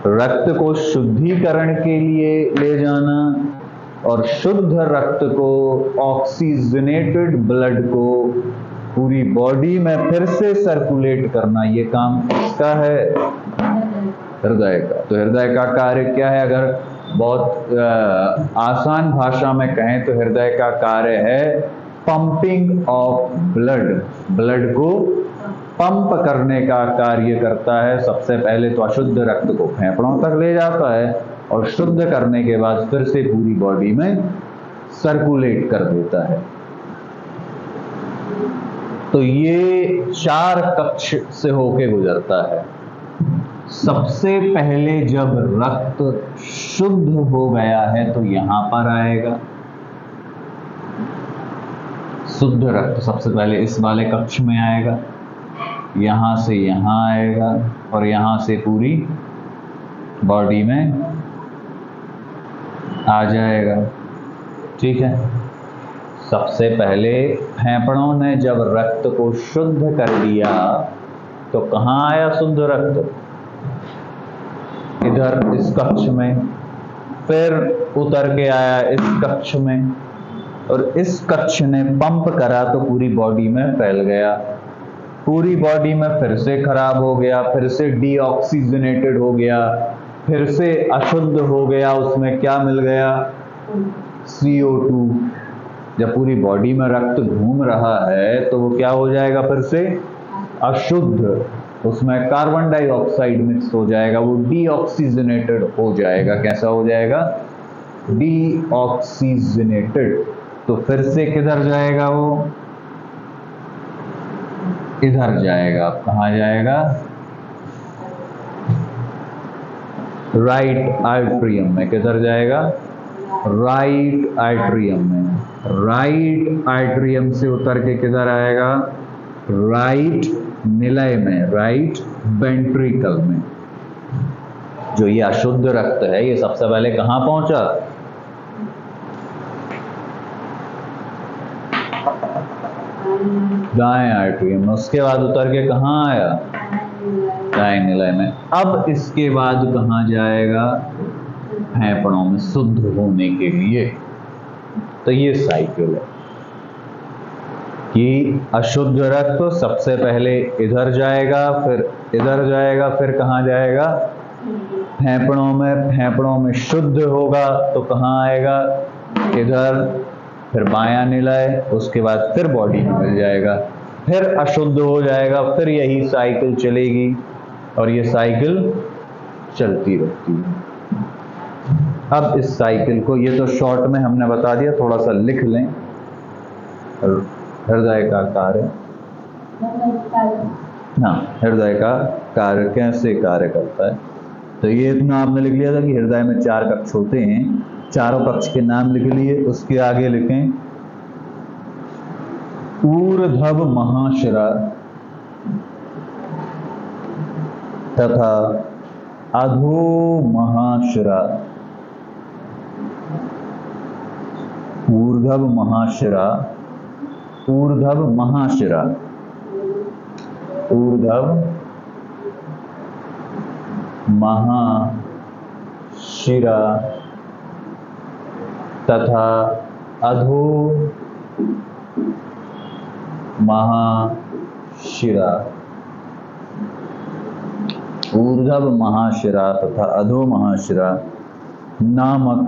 रक्त को शुद्धिकरण के लिए ले जाना और शुद्ध रक्त को, ऑक्सीजनेटेड ब्लड को पूरी बॉडी में फिर से सर्कुलेट करना, ये काम किसका है? हृदय का। तो हृदय का कार्य क्या है? अगर बहुत आसान भाषा में कहें तो हृदय का कार्य है पंपिंग ऑफ ब्लड। ब्लड को पंप करने का कार्य करता है। सबसे पहले तो अशुद्ध रक्त को फेफड़ों तक ले जाता है और शुद्ध करने के बाद फिर से पूरी बॉडी में सर्कुलेट कर देता है। तो ये 4 कक्ष से होके गुजरता है। सबसे पहले जब रक्त शुद्ध हो गया है तो यहां पर आएगा शुद्ध रक्त। सबसे पहले इस वाले कक्ष में आएगा, यहां से यहां आएगा और यहां से पूरी बॉडी में आ जाएगा। ठीक है। सबसे पहले फेफड़ों ने जब रक्त को शुद्ध कर दिया तो कहाँ आया शुद्ध रक्त? इधर इस कक्ष में। फिर उतर के आया इस कक्ष में और इस कक्ष ने पंप करा तो पूरी बॉडी में फैल गया। पूरी बॉडी में फिर से खराब हो गया, फिर से डीऑक्सीजनेटेड हो गया, फिर से अशुद्ध हो गया। उसमें क्या मिल गया? CO2। जब पूरी बॉडी में रक्त घूम रहा है तो वो क्या हो जाएगा? फिर से अशुद्ध। उसमें कार्बन डाइऑक्साइड मिक्स हो जाएगा, वो डीऑक्सीजनेटेड हो जाएगा। कैसा हो जाएगा? डीऑक्सीजनेटेड। तो फिर से किधर जाएगा? वो इधर जाएगा। कहाँ जाएगा? राइट आइट्रियम में। किधर जाएगा? राइट आइट्रियम में। राइट आइट्रियम से उतर के किधर आएगा? राइट निलय में, राइट वेंट्रिकल में। जो ये अशुद्ध रक्त है ये सबसे पहले कहाँ पहुंचा? दाएं आइट्रियम में। उसके बाद उतर के कहाँ आया? दाएं निलय में। अब इसके बाद कहाँ जाएगा? फेफड़ों में शुद्ध होने के लिए। तो ये साइकिल है कि अशुद्ध रक्त सबसे पहले इधर जाएगा, फिर इधर जाएगा, फिर कहाँ जाएगा? फेफड़ों में। फेफड़ों में शुद्ध होगा तो कहाँ आएगा? इधर, फिर बायां निलय, उसके बाद फिर बॉडी में मिल जाएगा, फिर अशुद्ध हो जाएगा, फिर यही साइकिल चलेगी और ये साइकिल चलती रहती है। अब इस साइकिल को, ये तो शॉर्ट में हमने बता दिया, थोड़ा सा लिख लें। हृदय का कार्य, हाँ, हृदय का कार्य कैसे कार्य करता है। तो ये इतना आपने लिख लिया था कि हृदय में 4 कक्ष होते हैं। चारों कक्ष के नाम लिख लिए। उसके आगे लिखें ऊर्ध्व महाशिरा तथा अधो महाशिरा। ऊर्ध्व महाशिरा, ऊर्ध्व महाशिरा, ऊर्ध्व महाशिरा तथा अधो महाशिरा। ऊर्ध्व महाशिरा तथा अधो महाशिरा नामक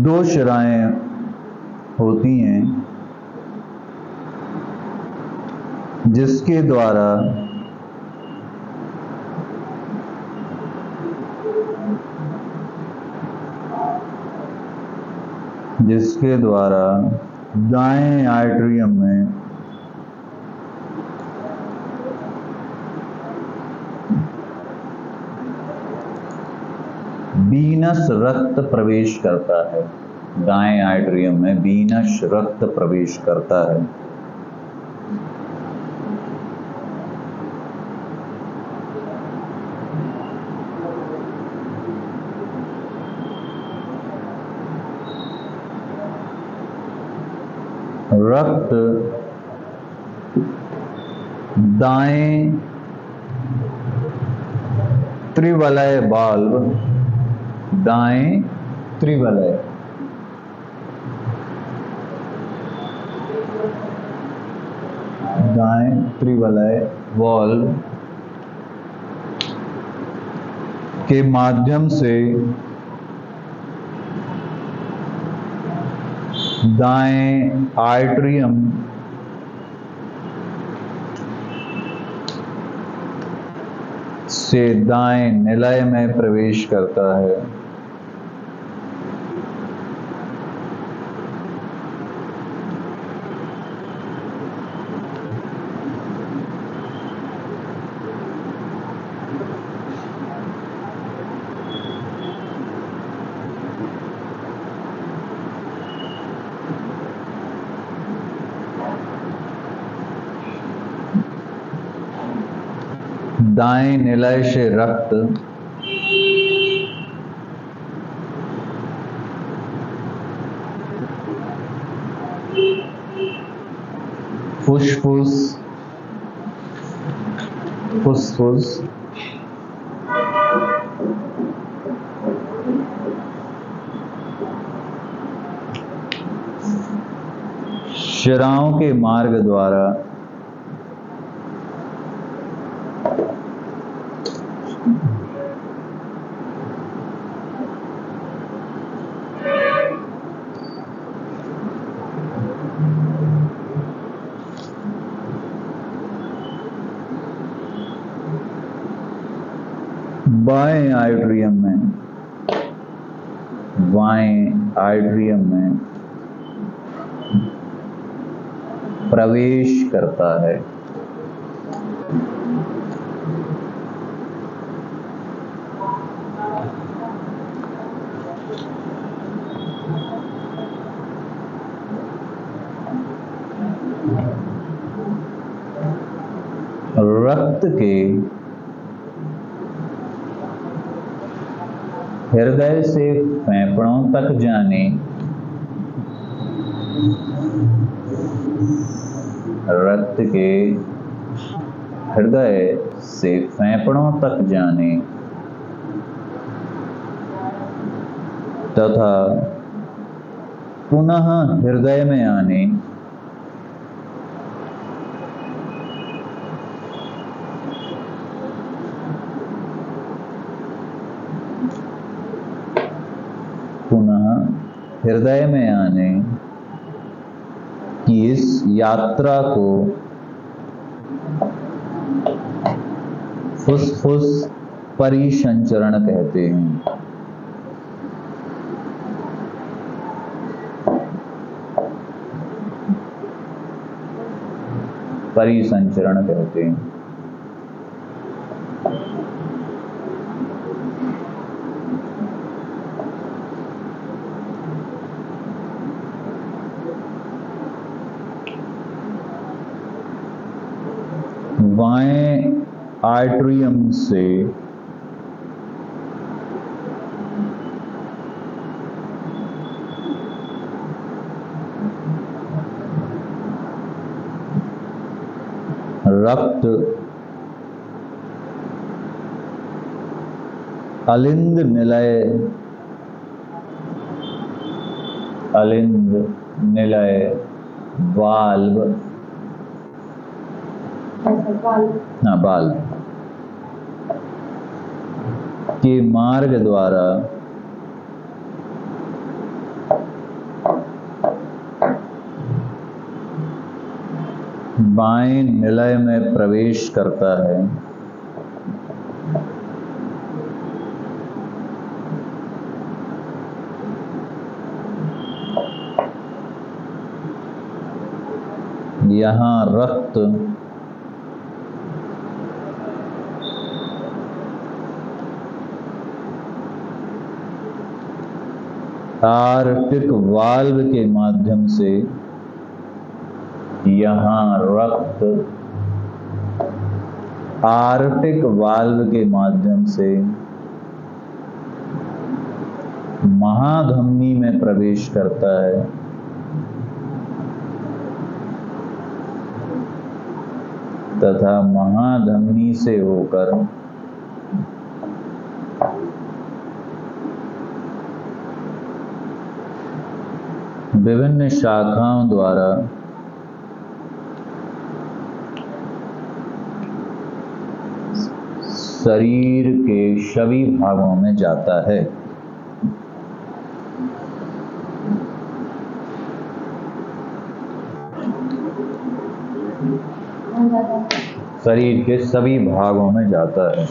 2 शिराएं होती हैं जिसके द्वारा दाएं आइट्रियम में वीनस रक्त प्रवेश करता है। दाएं आइट्रियम में वीनस रक्त प्रवेश करता है। रक्त दाएं त्रिवलय वाल्व, दाएं त्रिवलय, दाएं त्रिवलय वाल्व के माध्यम से दाएं आइट्रियम से दाएं निलय में प्रवेश करता है। दाएं निलय से रक्त फुसफुस, शिराओं के मार्ग द्वारा बाएं आइट्रियम में प्रवेश करता है। रक्त के हृदय से फेफड़ों तक जाने, रक्त के हृदय से फेफड़ों तक जाने तथा पुनः हृदय में आने, पुनः हृदय में आने की इस यात्रा को फुसफुस परिसंचरण कहते हैं। परिसंचरण कहते हैं। बाएं आर्टरियम से रक्त अलिंद निलय वाल्व के मार्ग द्वारा बाएं निलय में प्रवेश करता है। यहाँ रक्त आर्टिक वाल्व के माध्यम से, यहाँ रक्त आर्टिक वाल्व के माध्यम से महाधमनी में प्रवेश करता है तथा महाधमनी से होकर विभिन्न शाखाओं द्वारा शरीर के सभी भागों में जाता है। शरीर के सभी भागों में जाता है।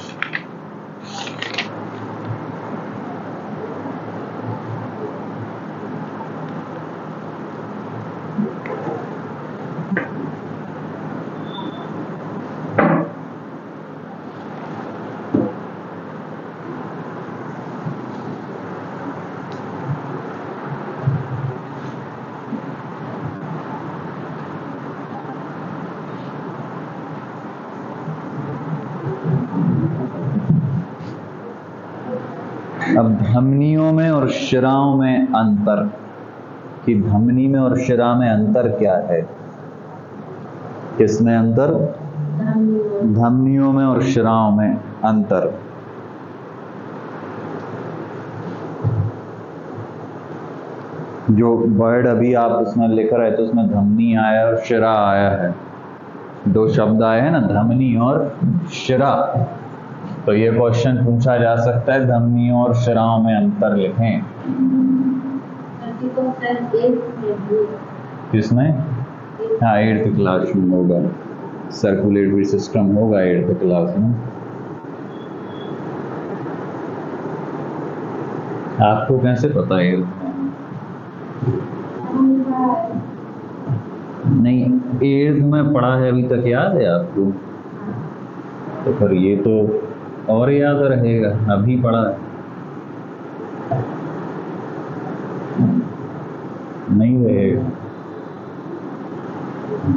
अब धमनियों में और शिराओं में अंतर, कि धमनी में और शिरा में अंतर क्या है? किसमें अंतर? धमनियों में और शिराओं में अंतर। जो वर्ड अभी आप उसमें लिख रहे थे उसमें धमनी आया और शिरा आया है, दो शब्द आए हैं ना, धमनी और शिरा। तो ये क्वेश्चन पूछा जा सकता है धमनियों और शिराओं में अंतर लिखें। किसमें? हाँ, 8th क्लास में होगा, सर्कुलेटरी सिस्टम होगा 8th क्लास में। आपको कैसे पता है? नहीं, 8th में पढ़ा है, अभी तक याद है आपको? तो फिर ये तो और याद रहेगा, अभी पढ़ा है। नहीं रहेगा।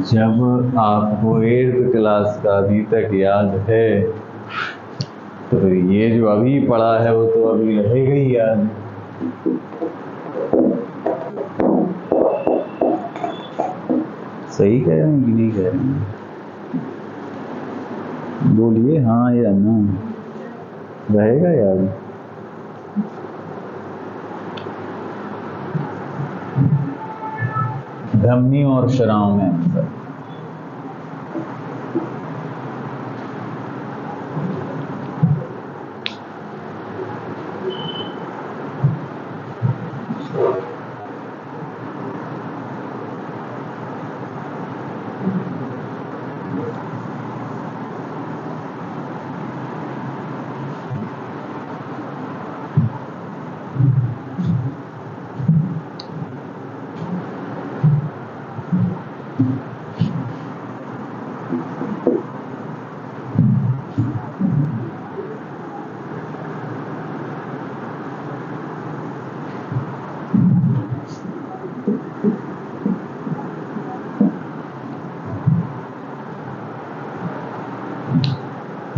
जब आपको 8th क्लास का अभी तक याद है तो फिर ये जो अभी पढ़ा है वो तो अभी रहेगा ही याद। सही कह रहे हैं कि नहीं कह रहे हैं? बोलिए हाँ या ना, रहेगा याद। धमनी और शराओं में अंतर।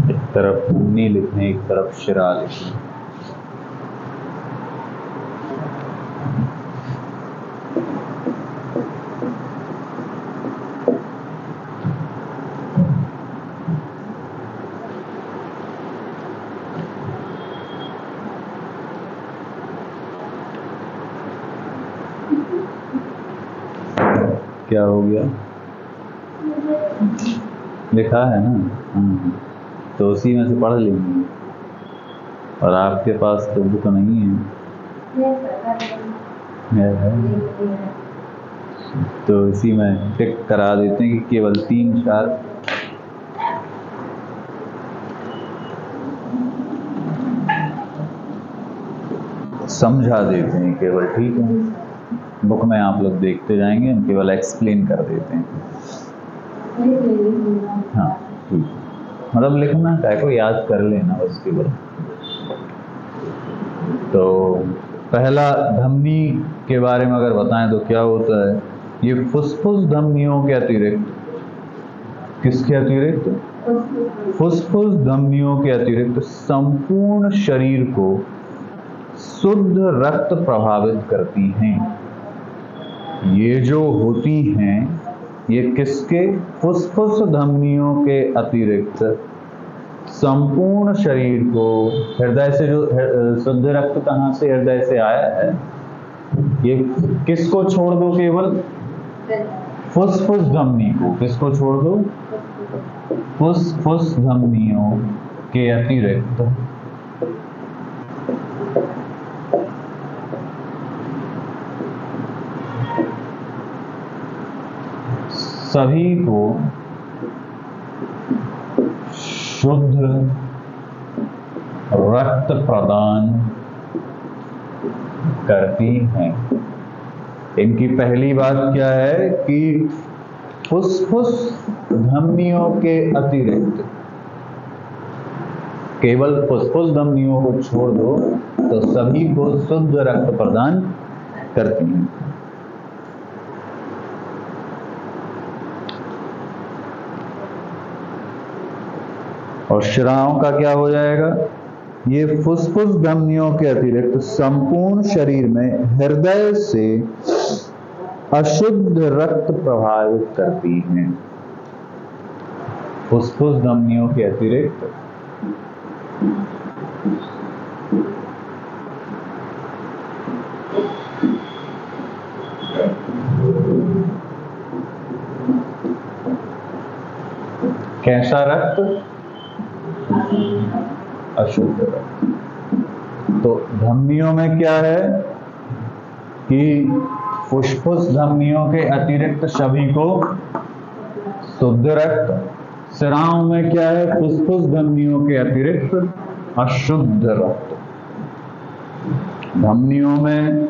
एक तरफ धमनी लिखने, एक तरफ शिरा लिखने। क्या हो गया? लिखा है ना, तो उसी में से पढ़ लेंगे। और आपके पास तो बुक नहीं है, तो इसी में टिक करा देते हैं कि केवल 3-4 समझा देते हैं केवल, ठीक है। बुक में आप लोग देखते जाएंगे, हम केवल एक्सप्लेन कर देते हैं। हाँ ठीक, मतलब लिखना है को याद कर लेना बस केवल। तो पहला धमनी के बारे में अगर बताएं तो क्या होता है, ये फुसफुस धमनियों के अतिरिक्त, किसके अतिरिक्त? फुसफुस धमनियों के अतिरिक्त संपूर्ण शरीर को शुद्ध रक्त प्रभावित करती हैं। ये जो होती हैं ये किसके? फुसफुस धमनियों के अतिरिक्त संपूर्ण शरीर को, हृदय से जो शुद्ध रक्त कहाँ से? हृदय से आया है। ये किसको छोड़ दो? केवल फुसफुस धमनी को। किसको छोड़ दो? फुसफुस धमनियों के अतिरिक्त सभी को शुद्ध रक्त प्रदान करती हैं। इनकी पहली बात क्या है कि फुसफुस धमनियों के अतिरिक्त, केवल फुसफुस धमनियों को छोड़ दो तो सभी को शुद्ध रक्त प्रदान करती हैं। और शिराओं का क्या हो जाएगा? ये फुसफुस धमनियों के अतिरिक्त संपूर्ण शरीर में हृदय से अशुद्ध रक्त प्रभावित करती हैं। फुसफुस धमनियों के अतिरिक्त कैसा रक्त? अशुद्ध रक्त। तो धमनियों में क्या है कि फुसफुस धमनियों के अतिरिक्त सभी को शुद्ध रक्त। शिराओं में क्या है? फुसफुस धमनियों के अतिरिक्त अशुद्ध रक्त। धमनियों में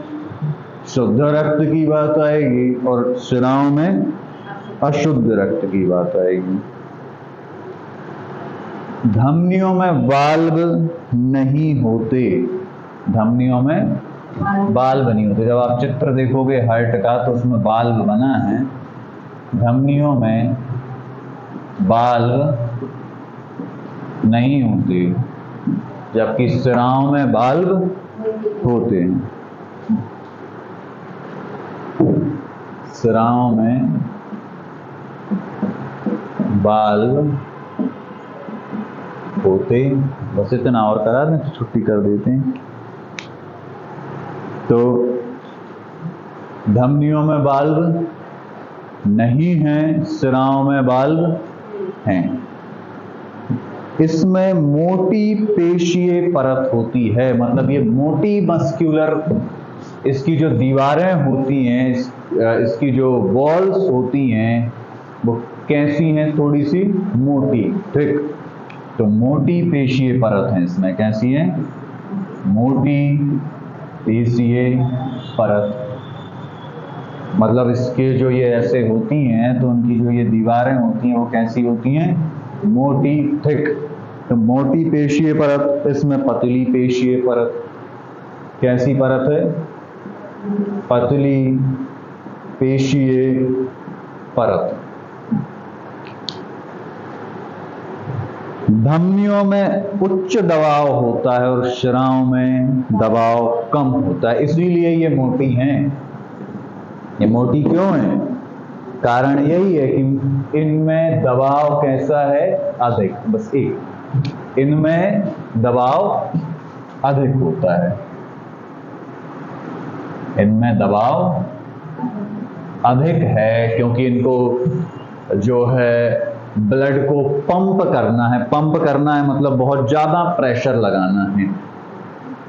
शुद्ध रक्त की बात आएगी और शिराओं में अशुद्ध रक्त की बात आएगी। धमनियों में वाल्व नहीं होते। धमनियों में वाल्व नहीं होते। जब आप चित्र देखोगे हार्ट का तो उसमें वाल्व बना है, धमनियों में बाल्ब नहीं होते, जबकि सिराओं में बाल्ब होते हैं। सिराओं में बाल्ब होते, बस इतना और करा दें तो छुट्टी कर देते हैं। तो धमनियों में बाल्ब नहीं हैं, सिराओं में बाल्ब हैं। इसमें मोटी पेशीय परत होती है, मतलब ये मोटी मस्क्यूलर, इसकी जो दीवारें होती हैं, इसकी जो वॉल्स होती हैं वो कैसी हैं, थोड़ी सी मोटी, ठीक। तो मोटी पेशीय परत है इसमें, कैसी है, मोटी पेशीय परत। मतलब इसके जो ये ऐसे होती हैं तो उनकी जो ये दीवारें होती हैं वो कैसी होती हैं, मोटी, थिक। तो मोटी पेशीय परत, इसमें पतली पेशीय परत। कैसी परत है, पतली पेशीय परत। धमनियों में उच्च दबाव होता है और शिराओं में दबाव कम होता है, इसीलिए ये मोटी हैं। ये मोटी क्यों है, कारण यही है कि इनमें दबाव कैसा है, अधिक, बस एक, इनमें दबाव अधिक होता है। इनमें दबाव अधिक है क्योंकि इनको जो है ब्लड को पंप करना है। पंप करना है मतलब बहुत ज्यादा प्रेशर लगाना है।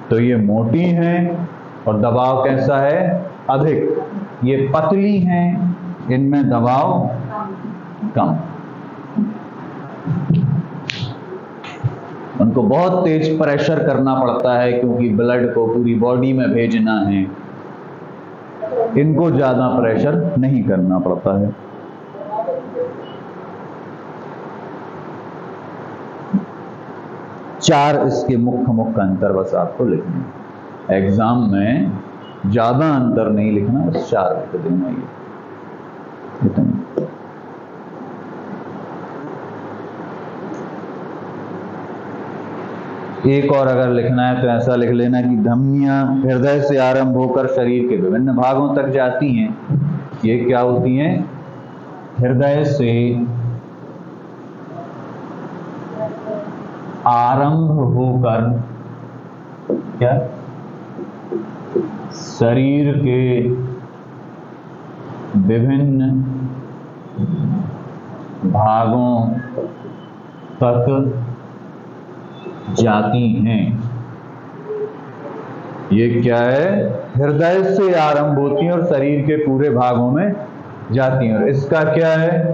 तो ये मोटी हैं और दबाव कैसा है, अधिक। ये पतली हैं, इनमें दबाव कम। उनको बहुत तेज प्रेशर करना पड़ता है क्योंकि ब्लड को पूरी बॉडी में भेजना है। इनको ज्यादा प्रेशर नहीं करना पड़ता है। चार इसके मुख्य अंतर बस आपको लिखने हैं। एग्जाम में ज्यादा अंतर नहीं लिखना, बस 4 लिख देना। ये इतना। एक और अगर लिखना है तो ऐसा लिख लेना कि धमनियां हृदय से आरंभ होकर शरीर के विभिन्न भागों तक जाती हैं। ये क्या होती हैं, हृदय से आरंभ होकर क्या शरीर के विभिन्न भागों तक जाती हैं। ये क्या है, हृदय से आरंभ होती हैं और शरीर के पूरे भागों में जाती हैं। और इसका क्या है,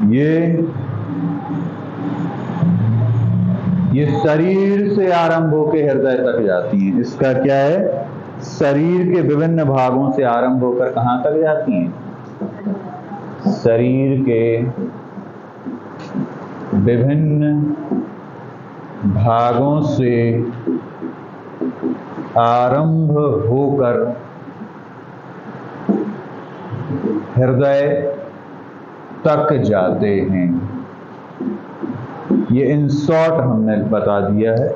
ये शरीर से आरंभ होकर हृदय तक जाती हैं। इसका क्या है, शरीर के विभिन्न भागों से आरंभ होकर कहां तक जाती हैं, शरीर के विभिन्न भागों से आरंभ होकर हृदय तक जाते हैं। ये इन शॉर्ट हमने बता दिया है।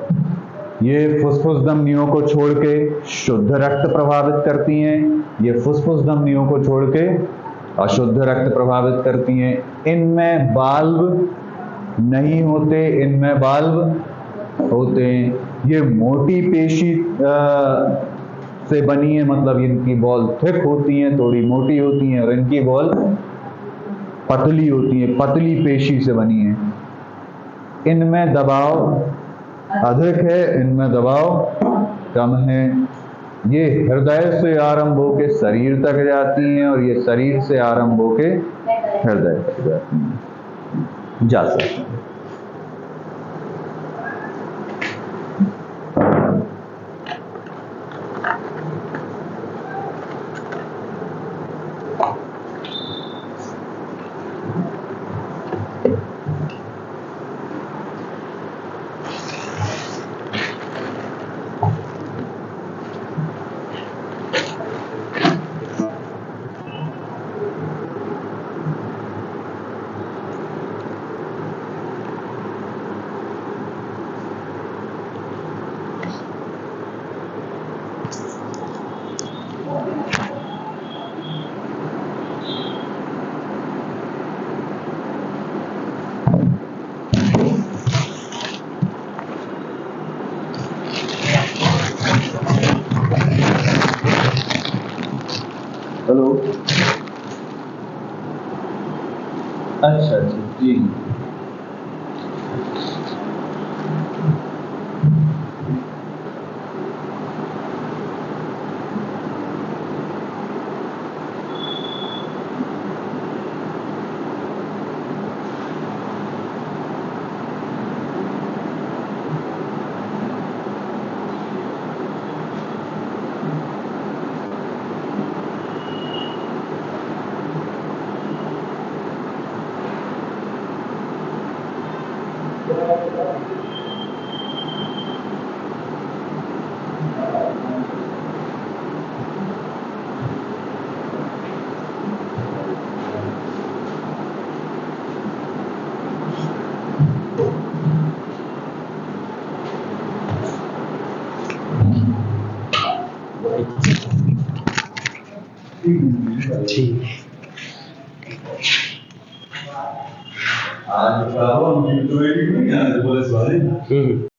ये फुफ्फुस धमनियों को छोड़ के शुद्ध रक्त प्रभावित करती हैं। ये फुफ्फुस धमनियों को छोड़ के अशुद्ध रक्त प्रभावित करती हैं। इनमें वाल्व नहीं होते, इनमें वाल्व होते हैं। ये मोटी पेशी से बनी है, मतलब इनकी बॉल थिक होती हैं, थोड़ी मोटी होती हैं, और इनकी बॉल पतली होती है, पतली पेशी से बनी है। इनमें दबाव अधिक है, इनमें दबाव कम है। ये हृदय से आरंभ होकर शरीर तक जाती हैं और ये शरीर से आरंभ होकर हृदय तक जाती हैं, जा सकती हैं। हेलो। अच्छा अच्छा जी। ठीक। आज पुलिस वाले